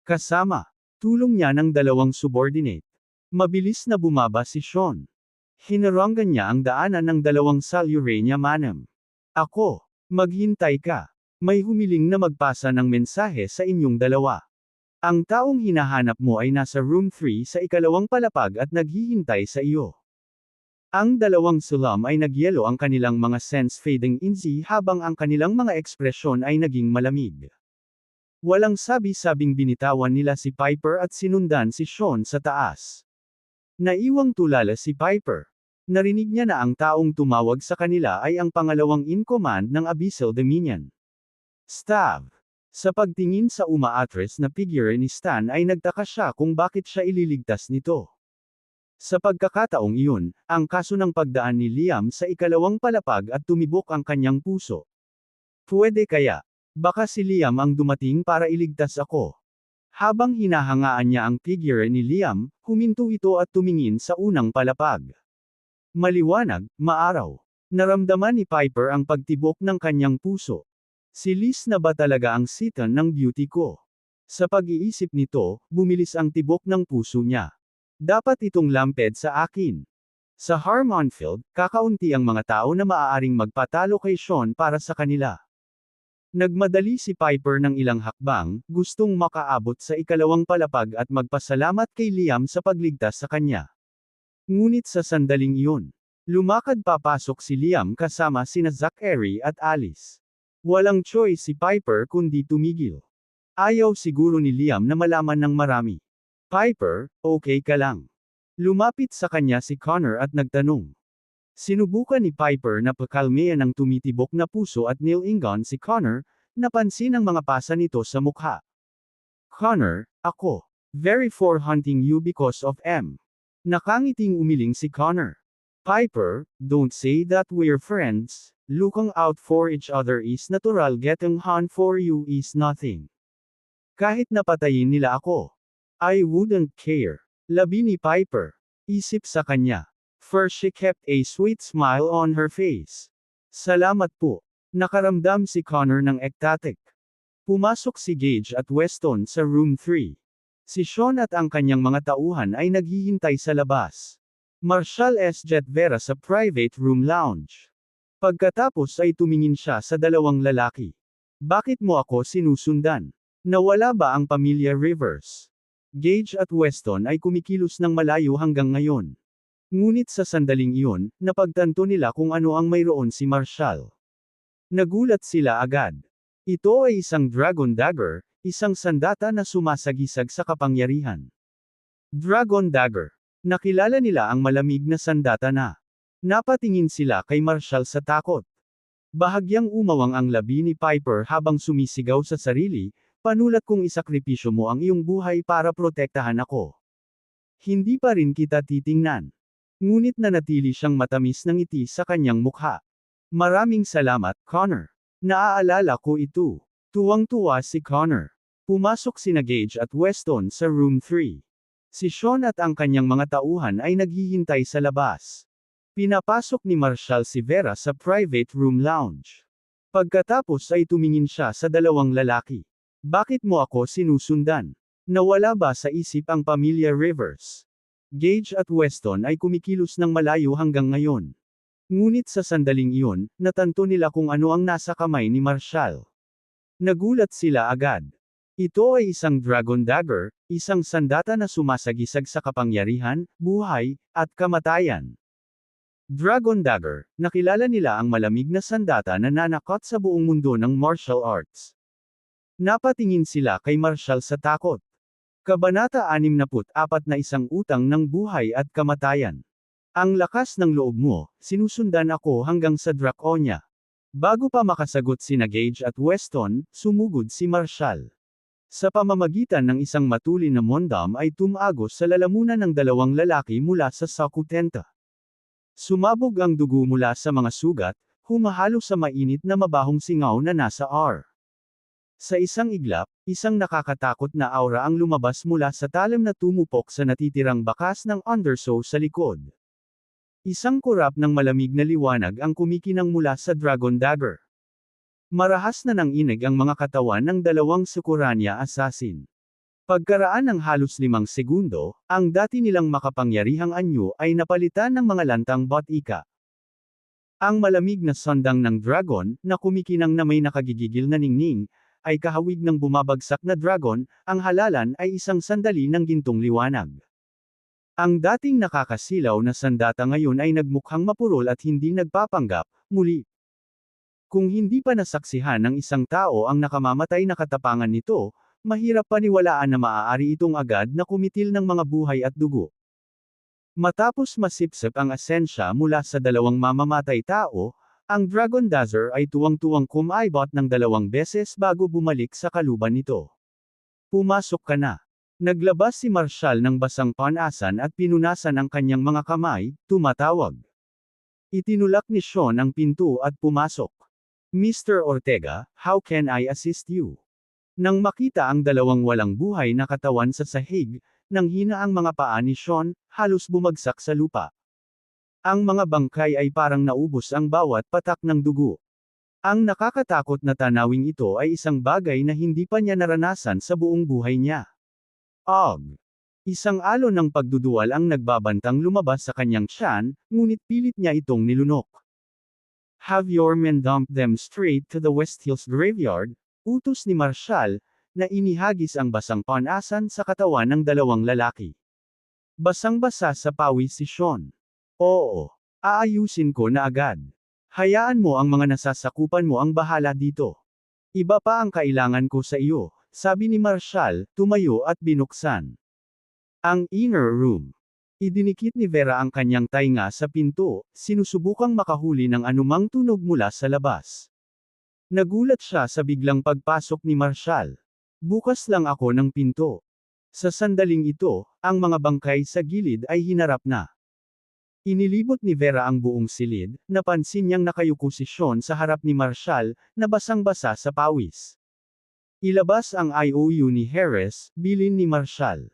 kasama. Tulong niya ng dalawang subordinate. Mabilis na bumaba si Sean. Hinaranggan niya ang daanan ng dalawang Sakurania manam. Ako. Maghintay ka. May humiling na magpasa ng mensahe sa inyong dalawa. Ang taong hinahanap mo ay nasa room 3 sa ikalawang palapag at naghihintay sa iyo. Ang dalawang sulam ay nagyelo ang kanilang mga sense fading inzi habang ang kanilang mga ekspresyon ay naging malamig. Walang sabi-sabing binitawan nila si Piper at sinundan si Sean sa taas. Naiwang tulala si Piper. Narinig niya na ang taong tumawag sa kanila ay ang pangalawang in command ng Abyssal Dominion. Stav. Sa pagtingin sa umaatres na figure ni Stan ay nagtaka siya kung bakit siya ililigtas nito. Sa pagkakataong iyon, ang kaso ng pagdaan ni Liam sa ikalawang palapag at tumibok ang kanyang puso. Pwede kaya? Baka si Liam ang dumating para iligtas ako. Habang hinahangaan niya ang figure ni Liam, huminto ito at tumingin sa unang palapag. Maliwanag, maaraw. Naramdaman ni Piper ang pagtibok ng kanyang puso. Si Liz na ba talaga ang sitan ng beauty ko? Sa pag-iisip nito, bumilis ang tibok ng puso niya. Dapat itong lamped sa akin. Sa Harmonfield, kakaunti ang mga tao na maaaring magpatalo kay Sean para sa kanila. Nagmadali si Piper ng ilang hakbang, gustong makaabot sa ikalawang palapag at magpasalamat kay Liam sa pagligtas sa kanya. Ngunit sa sandaling iyon, lumakad papasok si Liam kasama sina Zachary at Alice. Walang choice si Piper kundi tumigil. Ayaw siguro ni Liam na malaman ng marami. Piper, okay ka lang? Lumapit sa kanya si Connor at nagtanong. Sinubukan ni Piper na pakalmeyan ang tumitibok na puso at nilingon si Connor, napansin ang mga pasa nito sa mukha. Connor, ako. Very for hunting you because of M. Nakangiting umiling si Connor. Piper, don't say that we're friends, looking out for each other is natural, getting hunt for you is nothing. Kahit napatayin nila ako. I wouldn't care. Labi ni Piper. Isip sa kanya. First she kept a sweet smile on her face. Salamat po. Nakaramdam si Connor ng ecstatic. Pumasok si Gage at Weston sa room 3. Si Sean at ang kanyang mga tauhan ay naghihintay sa labas. Marshall S. Jet Vera sa private room lounge. Pagkatapos ay tumingin siya sa dalawang lalaki. Bakit mo ako sinusundan? Nawala ba ang pamilya Rivers? Gage at Weston ay kumikilos ng malayo hanggang ngayon. Ngunit sa sandaling iyon, napagtanto nila kung ano ang mayroon si Marshall. Nagulat sila agad. Ito ay isang Dragon Dagger, isang sandata na sumasagisag sa kapangyarihan. Dragon Dagger. Nakilala nila ang malamig na sandata na. Napatingin sila kay Marshall sa takot. Bahagyang umawang ang labi ni Piper habang sumisigaw sa sarili, panulat kong isakripisyo mo ang iyong buhay para protektahan ako. Hindi pa rin kita titingnan. Ngunit nanatili siyang matamis ng ngiti sa kanyang mukha. Maraming salamat, Connor. Naaalala ko ito. Tuwang-tuwa si Connor. Pumasok sina Gage at Weston sa room 3. Si Sean at ang kanyang mga tauhan ay naghihintay sa labas. Pinapasok ni Marshall si Vera sa private room lounge. Pagkatapos ay tumingin siya sa dalawang lalaki. Bakit mo ako sinusundan? Nawala ba sa isip ang pamilya Rivers? Gage at Weston ay kumikilos ng malayo hanggang ngayon. Ngunit sa sandaling iyon, natanto nila kung ano ang nasa kamay ni Marshall. Nagulat sila agad. Ito ay isang Dragon Dagger, isang sandata na sumasagisag sa kapangyarihan, buhay, at kamatayan. Dragon Dagger, nakilala nila ang malamig na sandata na nanakot sa buong mundo ng martial arts. Napatingin sila kay Marshall sa takot. Kabanata 64 na isang utang ng buhay at kamatayan. Ang lakas ng loob mo, sinusundan ako hanggang sa Draconia. Bago pa makasagot sina Gage at Weston, sumugod si Marshall. Sa pamamagitan ng isang matulin na mondam ay tumagos sa lalamunan ng dalawang lalaki mula sa Sakutenta. Sumabog ang dugo mula sa mga sugat, humahalo sa mainit na mabahong singaw na nasa R. Sa isang iglap, isang nakakatakot na aura ang lumabas mula sa talim na tumupok sa natitirang bakas ng undersaw sa likod. Isang kurap ng malamig na liwanag ang kumikinang mula sa Dragon Dagger. Marahas na nanginig ang mga katawan ng dalawang Sukuranya assassin. Pagkaraan ng halos 5 segundo, ang dati nilang makapangyarihang anyo ay napalitan ng mga lantang botika. Ang malamig na sandang ng dragon, na kumikinang na may nakagigigil na ningning, ay kahawig ng bumabagsak na dragon, ang halalan ay isang sandali ng gintong liwanag. Ang dating nakakasilaw na sandata ngayon ay nagmukhang mapurol at hindi nagpapanggap, muli. Kung hindi pa nasaksihan ng isang tao ang nakamamatay na katapangan nito, mahirap paniwalaan na maaari itong agad na kumitil ng mga buhay at dugo. Matapos masipsip ang asensya mula sa dalawang mamamatay tao, ang Dragon Dazer ay tuwang-tuwang kumaibot ng 2 beses bago bumalik sa kaluban nito. Pumasok ka na. Naglabas si Marshall ng basang panasan at pinunasan ang kanyang mga kamay, tumatawag. Itinulak ni Sean ang pinto at pumasok. Mr. Ortega, how can I assist you? Nang makita ang dalawang walang buhay na katawan sa sahig, nang hina ang mga paa ni Sean, halos bumagsak sa lupa. Ang mga bangkay ay parang naubos ang bawat patak ng dugo. Ang nakakatakot na tanawing ito ay isang bagay na hindi pa niya naranasan sa buong buhay niya. Og. Isang alon ng pagduduwal ang nagbabantang lumabas sa kanyang tiyan, ngunit pilit niya itong nilunok. Have your men dump them straight to the West Hills Graveyard, utos ni Marshall, na inihagis ang basang panasan sa katawan ng dalawang lalaki. Basang-basa sa pawis si Sean. Oo. Aayusin ko na agad. Hayaan mo ang mga nasasakupan mo ang bahala dito. Iba pa ang kailangan ko sa iyo, sabi ni Marshall, tumayo at binuksan ang inner room. Idinikit ni Vera ang kanyang tainga sa pinto, sinusubukang makahuli ng anumang tunog mula sa labas. Nagulat siya sa biglang pagpasok ni Marshall. Bukas lang ako ng pinto. Sa sandaling ito, ang mga bangkay sa gilid ay hinarap na. Inilibot ni Vera ang buong silid, napansin niyang nakayuko si Sean sa harap ni Marshall, na basang-basa sa pawis. Ilabas ang IOU ni Harris, bilin ni Marshall.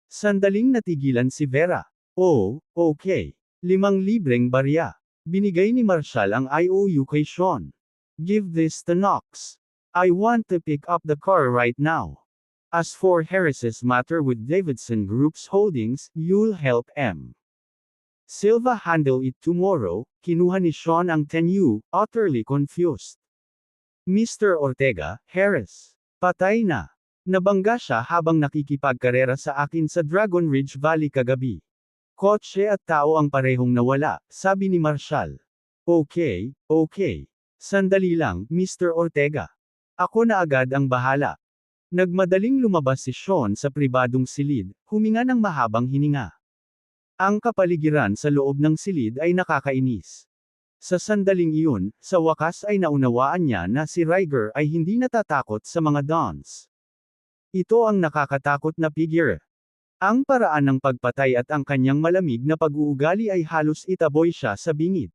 Sandaling natigilan si Vera. Oh, okay. 5 libreng barya. Binigay ni Marshall ang IOU kay Sean. Give this to Knox. I want to pick up the car right now. As for Harris's matter with Davidson Group's holdings, you'll help M. Silva handle it tomorrow. Kinuha ni Sean ang 10U, utterly confused. Mr. Ortega, Harris. Patay na. Nabangga siya habang nakikipagkarera sa akin sa Dragon Ridge Valley kagabi. Kotse at tao ang parehong nawala, sabi ni Marshall. Okay. Sandali lang, Mr. Ortega. Ako na agad ang bahala. Nagmadaling lumabas si Sean sa pribadong silid, huminga ng mahabang hininga. Ang kapaligiran sa loob ng silid ay nakakainis. Sa sandaling iyon, sa wakas ay naunawaan niya na si Ryger ay hindi natatakot sa mga dons. Ito ang nakakatakot na figure. Ang paraan ng pagpatay at ang kanyang malamig na pag-uugali ay halos itaboy siya sa bingit.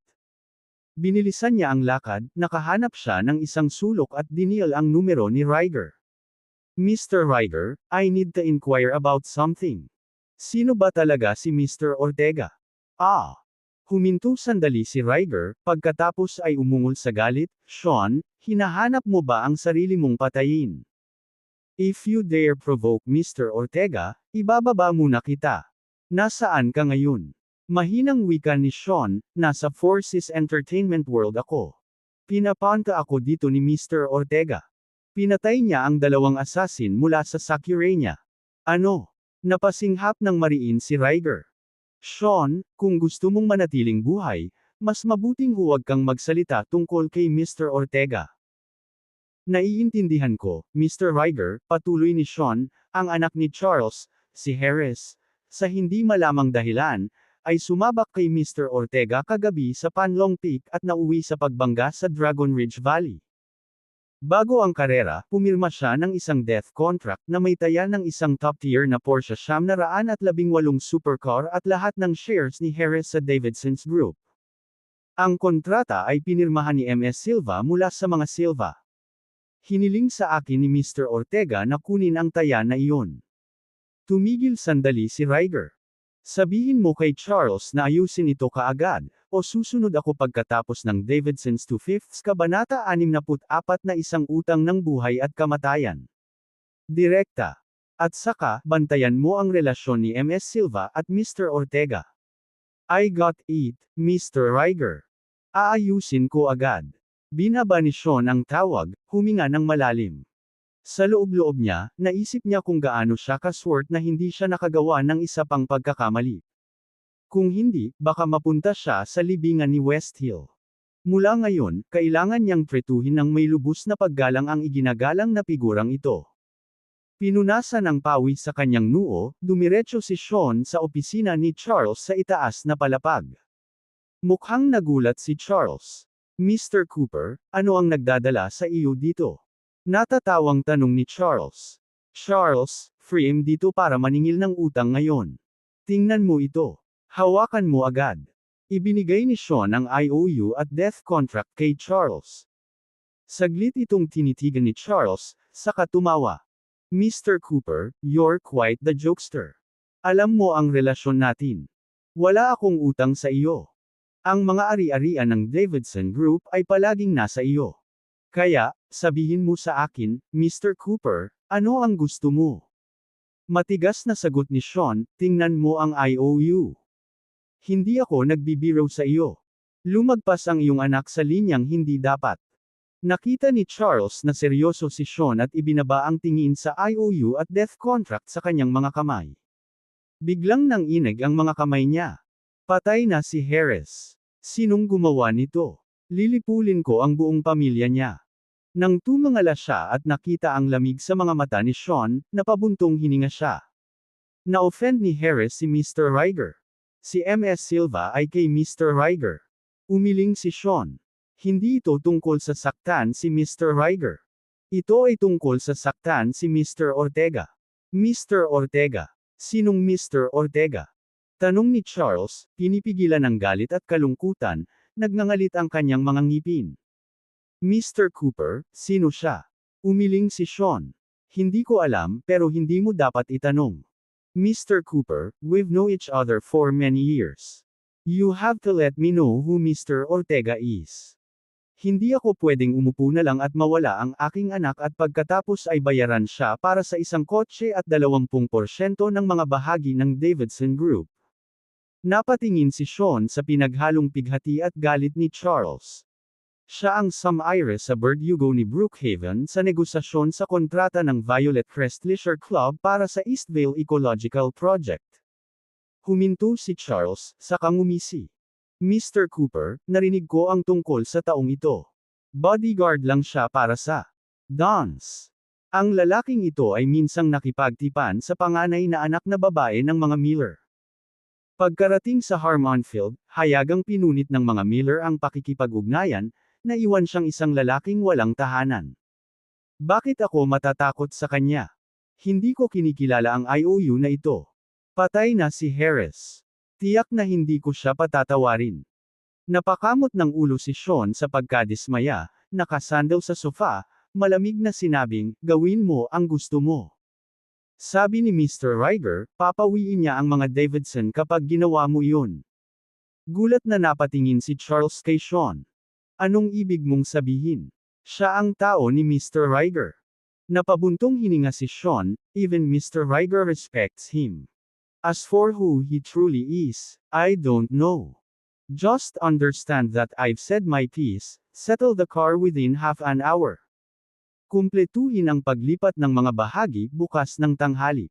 Binilisan niya ang lakad, nakahanap siya ng isang sulok at dinil ang numero ni Ryger. Mr. Ryger, I need to inquire about something. Sino ba talaga si Mr. Ortega? Huminto sandali si Ryger, pagkatapos ay umungol sa galit. Sean, hinahanap mo ba ang sarili mong patayin? If you dare provoke Mr. Ortega, ibababa muna kita. Nasaan ka ngayon? Mahinang wika ni Sean, nasa Forces Entertainment World ako. Pinapunta ako dito ni Mr. Ortega. Pinatay niya ang 2 assassin mula sa Sakurania. Ano? Napasinghap ng mariin si Ryger. Sean, kung gusto mong manatiling buhay, mas mabuting huwag kang magsalita tungkol kay Mr. Ortega. Naiintindihan ko, Mr. Ryger, patuloy ni Sean, ang anak ni Charles, si Harris, sa hindi malamang dahilan, ay sumabak kay Mr. Ortega kagabi sa Panlong Peak at nauwi sa pagbangga sa Dragon Ridge Valley. Bago ang karera, pumirma siya ng isang death contract na may taya ng isang top-tier na Porsche 918 supercar at lahat ng shares ni Harris sa Davidson's Group. Ang kontrata ay pinirmahan ni MS Silva mula sa mga Silva. Hiniling sa akin ni Mr. Ortega na kunin ang taya na iyon. Tumigil sandali si Ryger. Sabihin mo kay Charles na ayusin ito kaagad, o susunod ako pagkatapos ng Davidson's 2/5 Kabanata 64 na isang utang ng buhay at kamatayan. Direkta. At saka, bantayan mo ang relasyon ni MS Silva at Mr. Ortega. I got it, Mr. Ryger. Aayusin ko agad. Binaba ni Sean ang tawag, huminga ng malalim. Sa loob-loob niya, naisip niya kung gaano siya kaswerte na hindi siya nakagawa ng isa pang pagkakamali. Kung hindi, baka mapunta siya sa libingan ni Westhill. Mula ngayon, kailangan niyang tretuhin ng may lubos na paggalang ang iginagalang na figurang ito. Pinunasan ng pawis sa kanyang noo, dumiretso si Sean sa opisina ni Charles sa itaas na palapag. Mukhang nagulat si Charles. Mr. Cooper, ano ang nagdadala sa iyo dito? Natatawang tanong ni Charles. Charles, frame dito para maningil ng utang ngayon. Tingnan mo ito. Hawakan mo agad. Ibinigay ni Sean ang IOU at death contract kay Charles. Saglit itong tinitigan ni Charles, saka tumawa. Mr. Cooper, you're quite the jokester. Alam mo ang relasyon natin. Wala akong utang sa iyo. Ang mga ari-arian ng Davidson Group ay palaging nasa iyo. Kaya, sabihin mo sa akin, Mr. Cooper, ano ang gusto mo? Matigas na sagot ni Sean, tingnan mo ang IOU. Hindi ako nagbibiro sa iyo. Lumagpas ang iyong anak sa linyang hindi dapat. Nakita ni Charles na seryoso si Sean at ibinaba ang tingin sa IOU at death contract sa kanyang mga kamay. Biglang nanginig ang mga kamay niya. Patay na si Harris. Sinong gumawa nito? Lilipulin ko ang buong pamilya niya. Nang tumangala siya at nakita ang lamig sa mga mata ni Sean, napabuntong hininga siya. Na-offend ni Harris si Mr. Riger. Si MS Silva ay kay Mr. Riger. Umiling si Sean. Hindi ito tungkol sa saktan si Mr. Riger. Ito ay tungkol sa saktan si Mr. Ortega. Mr. Ortega. Sinong Mr. Ortega? Tanong ni Charles, pinipigilan ng galit at kalungkutan, nagngangalit ang kanyang mga ngipin. Mr. Cooper, sino siya? Umiling si Sean. Hindi ko alam, pero hindi mo dapat itanong. Mr. Cooper, we've known each other for many years. You have to let me know who Mr. Ortega is. Hindi ako pwedeng umupo na lang at mawala ang aking anak at pagkatapos ay bayaran siya para sa isang kotse at 20% ng mga bahagi ng Davidson Group. Napatingin si Sean sa pinaghalong pighati at galit ni Charles. Siya ang sumire sa Verdugo ni Brookhaven sa negosasyon sa kontrata ng Violet Crest Leisure Club para sa Eastvale Ecological Project. Huminto si Charles, saka ngumisi. Mr. Cooper, narinig ko ang tungkol sa taong ito. Bodyguard lang siya para sa Dons. Ang lalaking ito ay minsang nakipagtipan sa panganay na anak na babae ng mga Miller. Pagkarating sa Harmonfield, hayagang pinunit ng mga Miller ang pakikipag-ugnayan, naiwan siyang isang lalaking walang tahanan. Bakit ako matatakot sa kanya? Hindi ko kinikilala ang IOU na ito. Patay na si Harris. Tiyak na hindi ko siya patatawarin. Napakamot ng ulo si Sean sa pagkadismaya, nakasandal sa sofa, malamig na sinabing, gawin mo ang gusto mo. Sabi ni Mr. Riger, papawiin niya ang mga Davidson kapag ginawa mo iyon. Gulat na napatingin si Charles kay Sean. Anong ibig mong sabihin? Siya ang tao ni Mr. Riger. Napabuntong hininga si Sean, even Mr. Riger respects him. As for who he truly is, I don't know. Just understand that I've said my piece, settle the car within half an hour. Kumpletuhin ang paglipat ng mga bahagi bukas ng tanghali.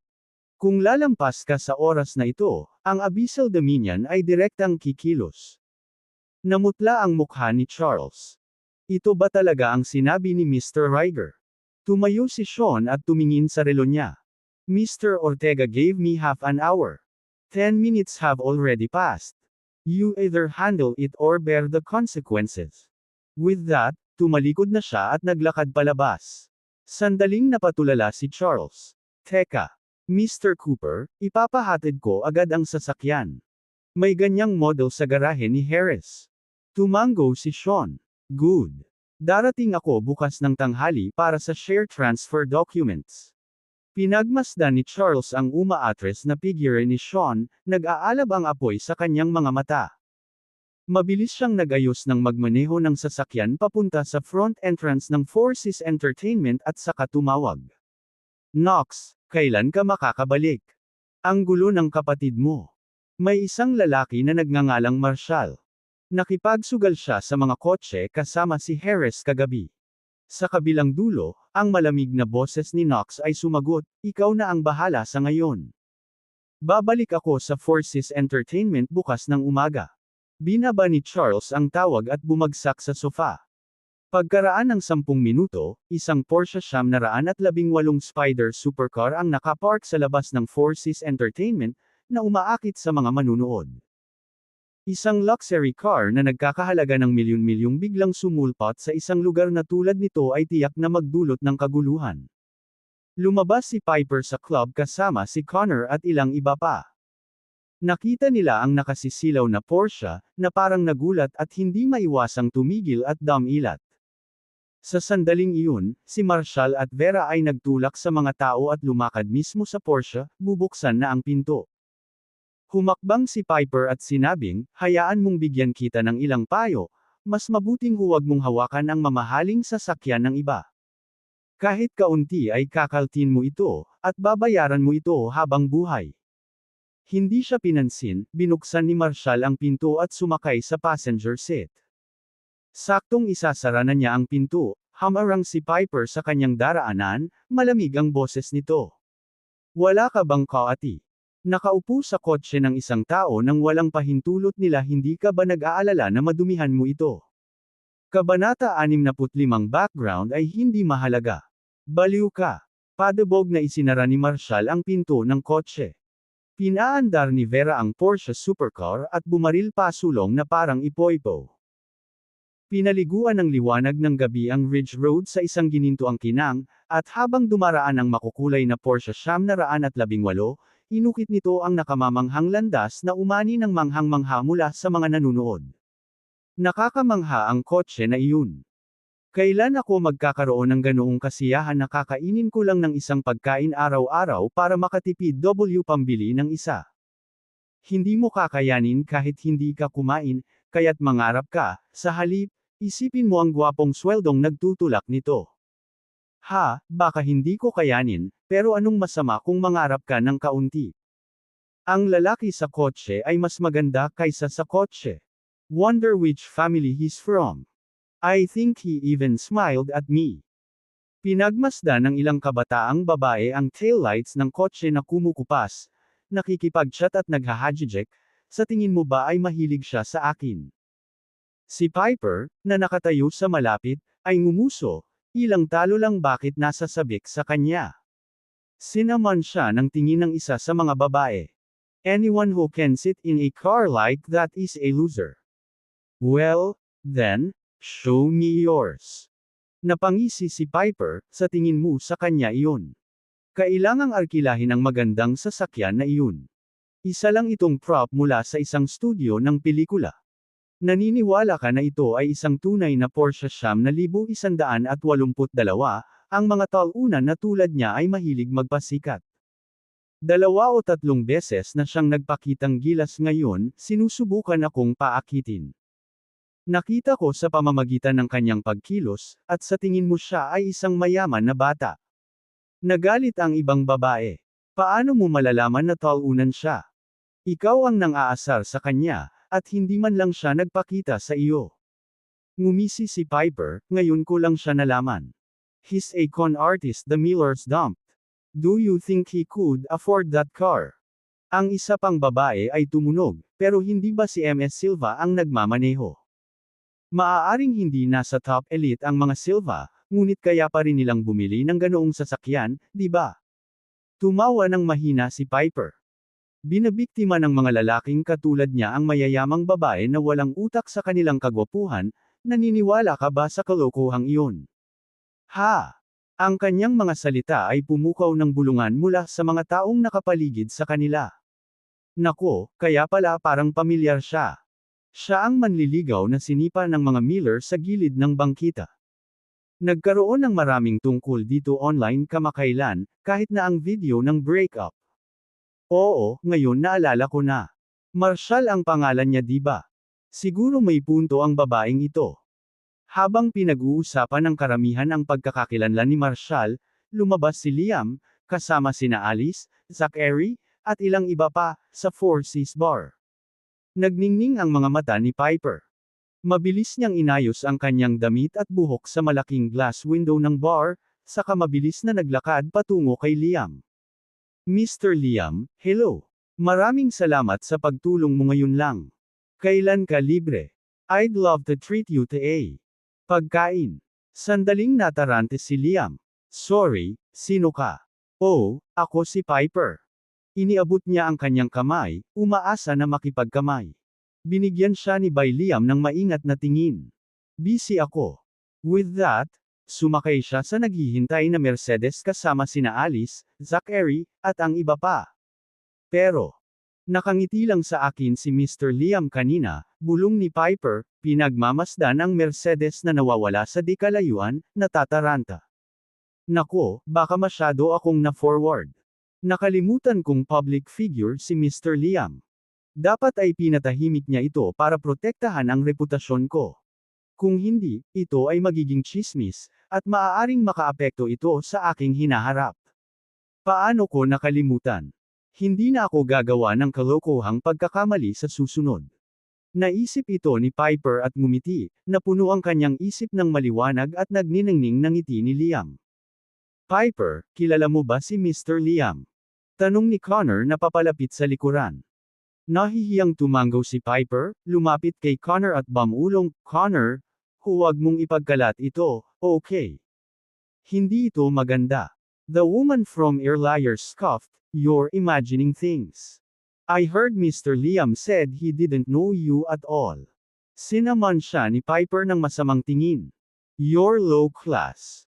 Kung lalampas ka sa oras na ito, ang Abyssal Dominion ay direktang kikilos. Namutla ang mukha ni Charles. Ito ba talaga ang sinabi ni Mr. Riger? Tumayo si Sean at tumingin sa relo niya. Mr. Ortega gave me half an hour. 10 minutes have already passed. You either handle it or bear the consequences. With that, tumalikod na siya at naglakad palabas. Sandaling napatulala si Charles. Teka, Mr. Cooper, ipapahatid ko agad ang sasakyan. May ganyang model sa garahe ni Harris. Tumango si Sean. Good. Darating ako bukas ng tanghali para sa share transfer documents. Pinagmasdan ni Charles ang umaatres na figure ni Sean, nag-aalab ang apoy sa kanyang mga mata. Mabilis siyang nag-ayos ng magmaneho ng sasakyan papunta sa front entrance ng Four Seas Entertainment at saka tumawag. Knox, kailan ka makakabalik? Ang gulo ng kapatid mo. May isang lalaki na nagngangalang Marshall. Nakipagsugal siya sa mga kotse kasama si Harris kagabi. Sa kabilang dulo, ang malamig na boses ni Knox ay sumagot, "Ikaw na ang bahala sa ngayon. Babalik ako sa Forces Entertainment bukas ng umaga." Binaba ni Charles ang tawag at bumagsak sa sofa. Pagkaraan ng 10 minuto, isang Porsche 918 Spider supercar ang nakapark sa labas ng Forces Entertainment, na umaakit sa mga manunood. Isang luxury car na nagkakahalaga ng milyon-milyong biglang sumulpot sa isang lugar na tulad nito ay tiyak na magdulot ng kaguluhan. Lumabas si Piper sa club kasama si Connor at ilang iba pa. Nakita nila ang nakasisilaw na Porsche, na parang nagulat at hindi maiwasang tumigil at dumilat. Sa sandaling iyon, si Marshall at Vera ay nagtulak sa mga tao at lumakad mismo sa Porsche, bubuksan na ang pinto. Humakbang si Piper at sinabing, "Hayaan mong bigyan kita ng ilang payo, mas mabuting huwag mong hawakan ang mamahaling sasakyan ng iba. Kahit kaunti ay kakaltin mo ito, at babayaran mo ito habang buhay." Hindi siya pinansin, binuksan ni Marshall ang pinto at sumakay sa passenger seat. Saktong isasara na niya ang pinto, hamarang si Piper sa kanyang daraanan, malamig ang boses nito. "Wala ka bang kaati? Nakaupo sa kotse ng isang tao nang walang pahintulot nila, hindi ka ba nag-aalala na madumihan mo ito?" Kabanata 65. Background ay hindi mahalaga. Baliw ka. Padabog na isinara ni Marshall ang pinto ng kotse. Pinaandar ni Vera ang Porsche supercar at bumaril pasulong na parang ipoipo. Pinaliguan ng liwanag ng gabi ang Ridge Road sa isang ginintuang kinang, at habang dumaraan ang makukulay na Porsche 918, inukit nito ang nakamamanghang landas na umani ng manghang-mangha mula sa mga nanunood. Nakakamangha ang kotse na iyon. "Kailan ako magkakaroon ng ganoong kasiyahan na kakainin ko lang ng isang pagkain araw-araw para makatipid pambili ng isa? Hindi mo kakayanin kahit hindi ka kumain, kaya't mangarap ka, sa halip, isipin mo ang gwapong sweldong nagtutulak nito. Baka hindi ko kayanin, pero anong masama kung mangarap ka ng kaunti? Ang lalaki sa kotse ay mas maganda kaysa sa kotse. Wonder which family he's from. I think he even smiled at me." Pinagmasdan ng ilang kabataang babae ang taillights ng kotse na kumukupas, nakikipag-chat at naghahadjijek, "Sa tingin mo ba ay mahilig siya sa akin?" Si Piper, na nakatayo sa malapit, ay ngumuso, ilang talo lang bakit nasa sabik sa kanya. Sinaman siya ng tingin ng isa sa mga babae. "Anyone who can sit in a car like that is a loser. Well, then, show me yours." Napangisi si Piper, "Sa tingin mo sa kanya iyon? Kailangang arkilahin ang magandang sasakyan na iyon. Isa lang itong prop mula sa isang studio ng pelikula. Naniniwala ka na ito ay isang tunay na Porsche 9,182, ang mga taunan na tulad niya ay mahilig magpasikat. 2 o 3 beses na siyang nagpakitang gilas, ngayon, sinusubukan akong paakitin. Nakita ko sa pamamagitan ng kanyang pagkilos, at sa tingin mo siya ay isang mayaman na bata." Nagalit ang ibang babae. "Paano mo malalaman na taunan siya? Ikaw ang nang-aasar sa kanya, at hindi man lang siya nagpakita sa iyo." Ngumisi si Piper, "Ngayon ko lang siya nalaman. He's a con artist the Millers dumped. Do you think he could afford that car?" Ang isa pang babae ay tumunog, "Pero hindi ba si MS Silva ang nagmamaneho? Maaaring hindi nasa top elite ang mga Silva, ngunit kaya pa rin nilang bumili ng ganoong sasakyan, di ba?" Tumawa ng mahina si Piper. Binabiktima ng mga lalaking katulad niya ang mayayamang babae na walang utak sa kanilang kagwapuhan. Naniniwala ka ba sa kalokohang iyon? Ang kanyang mga salita ay pumukaw ng bulungan mula sa mga taong nakapaligid sa kanila. Nako, kaya pala parang pamilyar siya. Siya ang manliligaw na sinipa ng mga Miller sa gilid ng bangkita. Nagkaroon ng maraming tungkol dito online kamakailan, kahit na ang video ng breakup. Oo, ngayon naalala ko na. Marshall ang pangalan niya, di ba? Siguro may punto ang babaeng ito. Habang pinag-uusapan ng karamihan ang pagkakakilanlan ni Marshall, lumabas si Liam, kasama sina Alice, Zachary, at ilang iba pa, sa Four Seas Bar. Nagningning ang mga mata ni Piper. Mabilis niyang inayos ang kanyang damit at buhok sa malaking glass window ng bar, saka mabilis na naglakad patungo kay Liam. Mr. Liam, hello. Maraming salamat sa pagtulong mo ngayon lang. Kailan ka libre? I'd love to treat you to a pagkain. Sandaling natarante si Liam. Sorry, sino ka? Oh, ako si Piper. Iniabot niya ang kanyang kamay, umaasa na makipagkamay. Binigyan siya ni Liam ng maingat na tingin. Busy ako. With that, sumakay siya sa naghihintay na Mercedes kasama sina Alice, Zachary, at ang iba pa. Pero, nakangiti lang sa akin si Mr. Liam kanina, bulong ni Piper, pinagmamasdan ang Mercedes na nawawala sa di kalayuan, natataranta. Nako, baka masyado akong na-forward. Nakalimutan kong public figure si Mr. Liam. Dapat ay pinatahimik niya ito para protektahan ang reputasyon ko. Kung hindi, ito ay magiging tsismis, at maaaring makaapekto ito sa aking hinaharap. Paano ko nakalimutan? Hindi na ako gagawa ng kalokohang pagkakamali sa susunod. Naisip ito ni Piper at ngumiti, napuno ang kanyang isip ng maliwanag at nagniningning ng ngiti ni Liam. Piper, kilala mo ba si Mr. Liam? Tanong ni Connor na papalapit sa likuran. Nahihiyang tumangaw si Piper, lumapit kay Connor at bamulong, Connor, huwag mong ipagkalat ito, okay? Hindi ito maganda. The woman from Earlier scoffed, you're imagining things. I heard Mr. Liam said he didn't know you at all. Sinaman siya ni Piper ng masamang tingin. You're low class.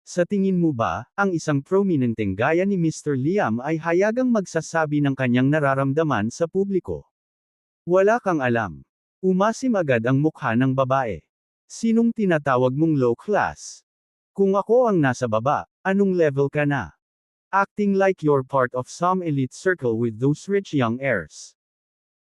Sa tingin mo ba, ang isang prominenteng gaya ni Mr. Liam ay hayagang magsasabi ng kanyang nararamdaman sa publiko? Wala kang alam. Umasim agad ang mukha ng babae. Sinong tinatawag mong low class? Kung ako ang nasa baba, anong level ka na? Acting like you're part of some elite circle with those rich young heirs.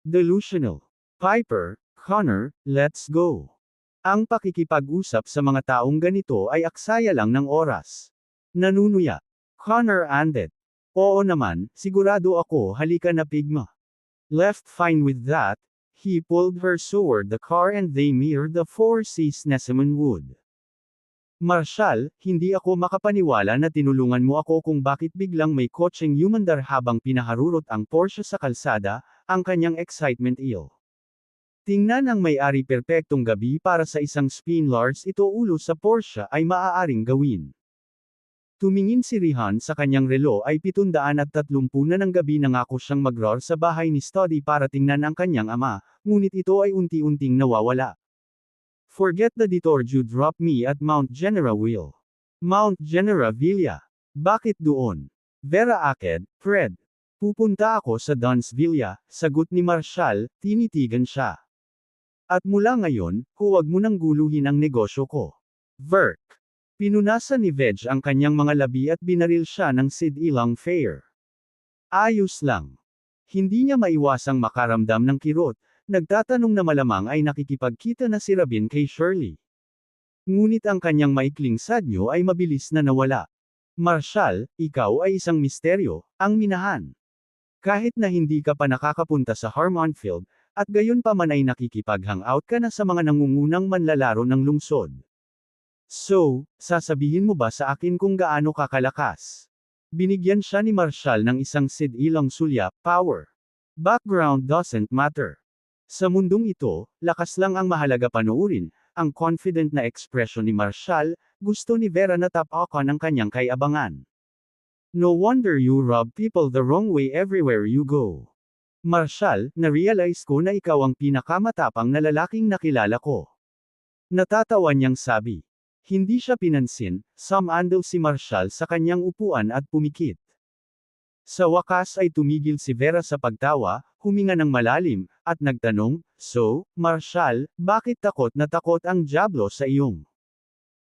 Delusional. Piper, Connor, let's go. Ang pakikipag-usap sa mga taong ganito ay aksaya lang ng oras. Nanunuya. Connor anded. Oo naman, sigurado ako, halika na pigma. Left fine with that, he pulled her toward the car and they neared the Four Seas Nesseman Wood. Marshall, hindi ako makapaniwala na tinulungan mo ako kung bakit biglang may kotseng humandar habang pinaharurot ang Porsche sa kalsada, ang kanyang excitement ill. Tingnan ang may-ari perpektong gabi para sa isang spin-lars ito ulo sa Porsche ay maaaring gawin. Tumingin si Rihan sa kanyang relo ay 730 na ng gabi nangako siyang mag-roar sa bahay ni Studdy para tingnan ang kanyang ama, ngunit ito ay unti-unting nawawala. Forget the detour you drop me at Mount Genera Will. Mount Genera Villa. Bakit doon? Vera Aked, Fred. Pupunta ako sa Duns Villa, sagot ni Marshall, tinitigan siya. At mula ngayon, huwag mo nang guluhin ang negosyo ko. Verk. Pinunasan ni Veg ang kanyang mga labi at binaril siya ng Sid Ilang Fair. Ayos lang. Hindi niya maiwasang makaramdam ng kirot, nagtatanong na malamang ay nakikipagkita na si Rabin kay Shirley. Ngunit ang kanyang maikling sadyo ay mabilis na nawala. Marshall, ikaw ay isang misteryo, ang minahan. Kahit na hindi ka pa nakakapunta sa Harmonfield, at gayon pa man ay nakikipag-hangout ka na sa mga nangungunang manlalaro ng lungsod. So, sasabihin mo ba sa akin kung gaano kakalakas? Binigyan siya ni Marshall ng isang Sid Ilang Sulya, power. Background doesn't matter. Sa mundong ito, lakas lang ang mahalaga panoorin, ang confident na ekspresyon ni Marshall, gusto ni Vera na tapakan ang kanyang kayabangan. No wonder you rub people the wrong way everywhere you go. Marshall, na-realize ko na ikaw ang pinakamatapang na lalaking nakilala ko. Natatawa niyang sabi. Hindi siya pinansin, sumandal si Marshall sa kanyang upuan at pumikit. Sa wakas ay tumigil si Vera sa pagtawa, huminga ng malalim, at nagtanong, so, Marshall, bakit takot na takot ang Diablo sa iyong?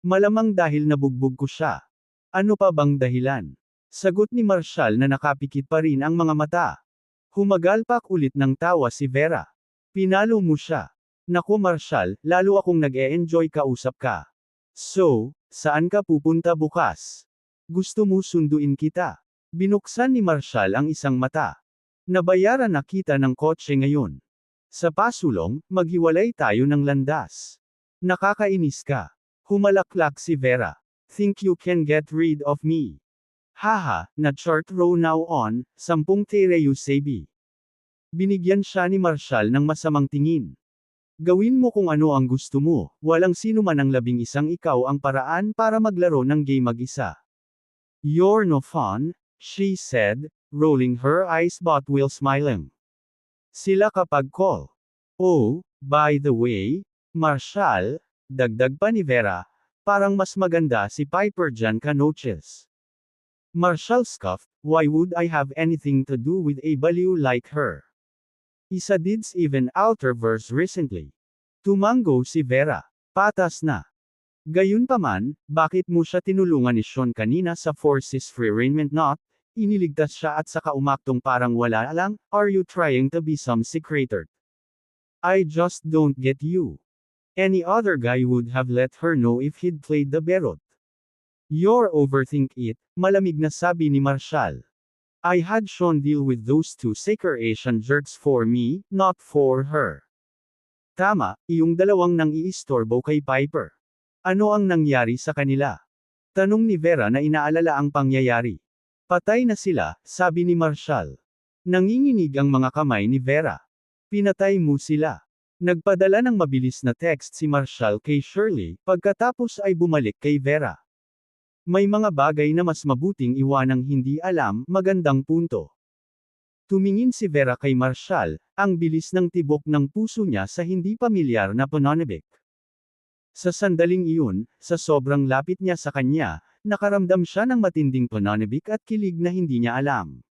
Malamang dahil nabugbog ko siya. Ano pa bang dahilan? Sagot ni Marshall na nakapikit pa rin ang mga mata. Humagalpak ulit ng tawa si Vera. Pinalo mo siya. Naku Marshall, lalo akong nag-e-enjoy kausap ka. So, saan ka pupunta bukas? Gusto mo sunduin kita? Binuksan ni Marshall ang isang mata. Nabayaran na kita ng kotse ngayon. Sa pasulong, maghiwalay tayo ng landas. Nakakainis ka. Humalaklak si Vera. Think you can get rid of me? Haha, na chart row now on, 10 Tereu Sebi. Binigyan siya ni Marshall ng masamang tingin. Gawin mo kung ano ang gusto mo, walang sino man ang 11 ikaw ang paraan para maglaro ng game mag-isa. You're no fun, she said, rolling her eyes but while smiling. Sila kapag call. Oh, by the way, Marshall, dagdag pa ni Vera, parang mas maganda si Piper dyan ka noches. Marshall scoffed, why would I have anything to do with a baliw like her? Isa did's even alter verse recently. Tumango si Vera. Patas na. Gayunpaman, bakit mo siya tinulungan ni Sean kanina sa Forces Free Arraignment not? Iniligtas siya at saka umaktong parang wala lang, are you trying to be some secretor? I just don't get you. Any other guy would have let her know if he'd played the berot. You're overthink it, malamig na sabi ni Marshall. I had Sean deal with those two Saker Asian jerks for me, not for her. Tama, iyong dalawang nang iistorbo kay Piper. Ano ang nangyari sa kanila? Tanong ni Vera na inaalala ang pangyayari. Patay na sila, sabi ni Marshall. Nanginginig ang mga kamay ni Vera. Pinatay mo sila. Nagpadala ng mabilis na text si Marshall kay Shirley, pagkatapos ay bumalik kay Vera. May mga bagay na mas mabuting iwanang hindi alam, magandang punto. Tumingin si Vera kay Marshall, ang bilis ng tibok ng puso niya sa hindi pamilyar na pananabik. Sa sandaling iyon, sa sobrang lapit niya sa kanya, nakaramdam siya ng matinding pananabik at kilig na hindi niya alam.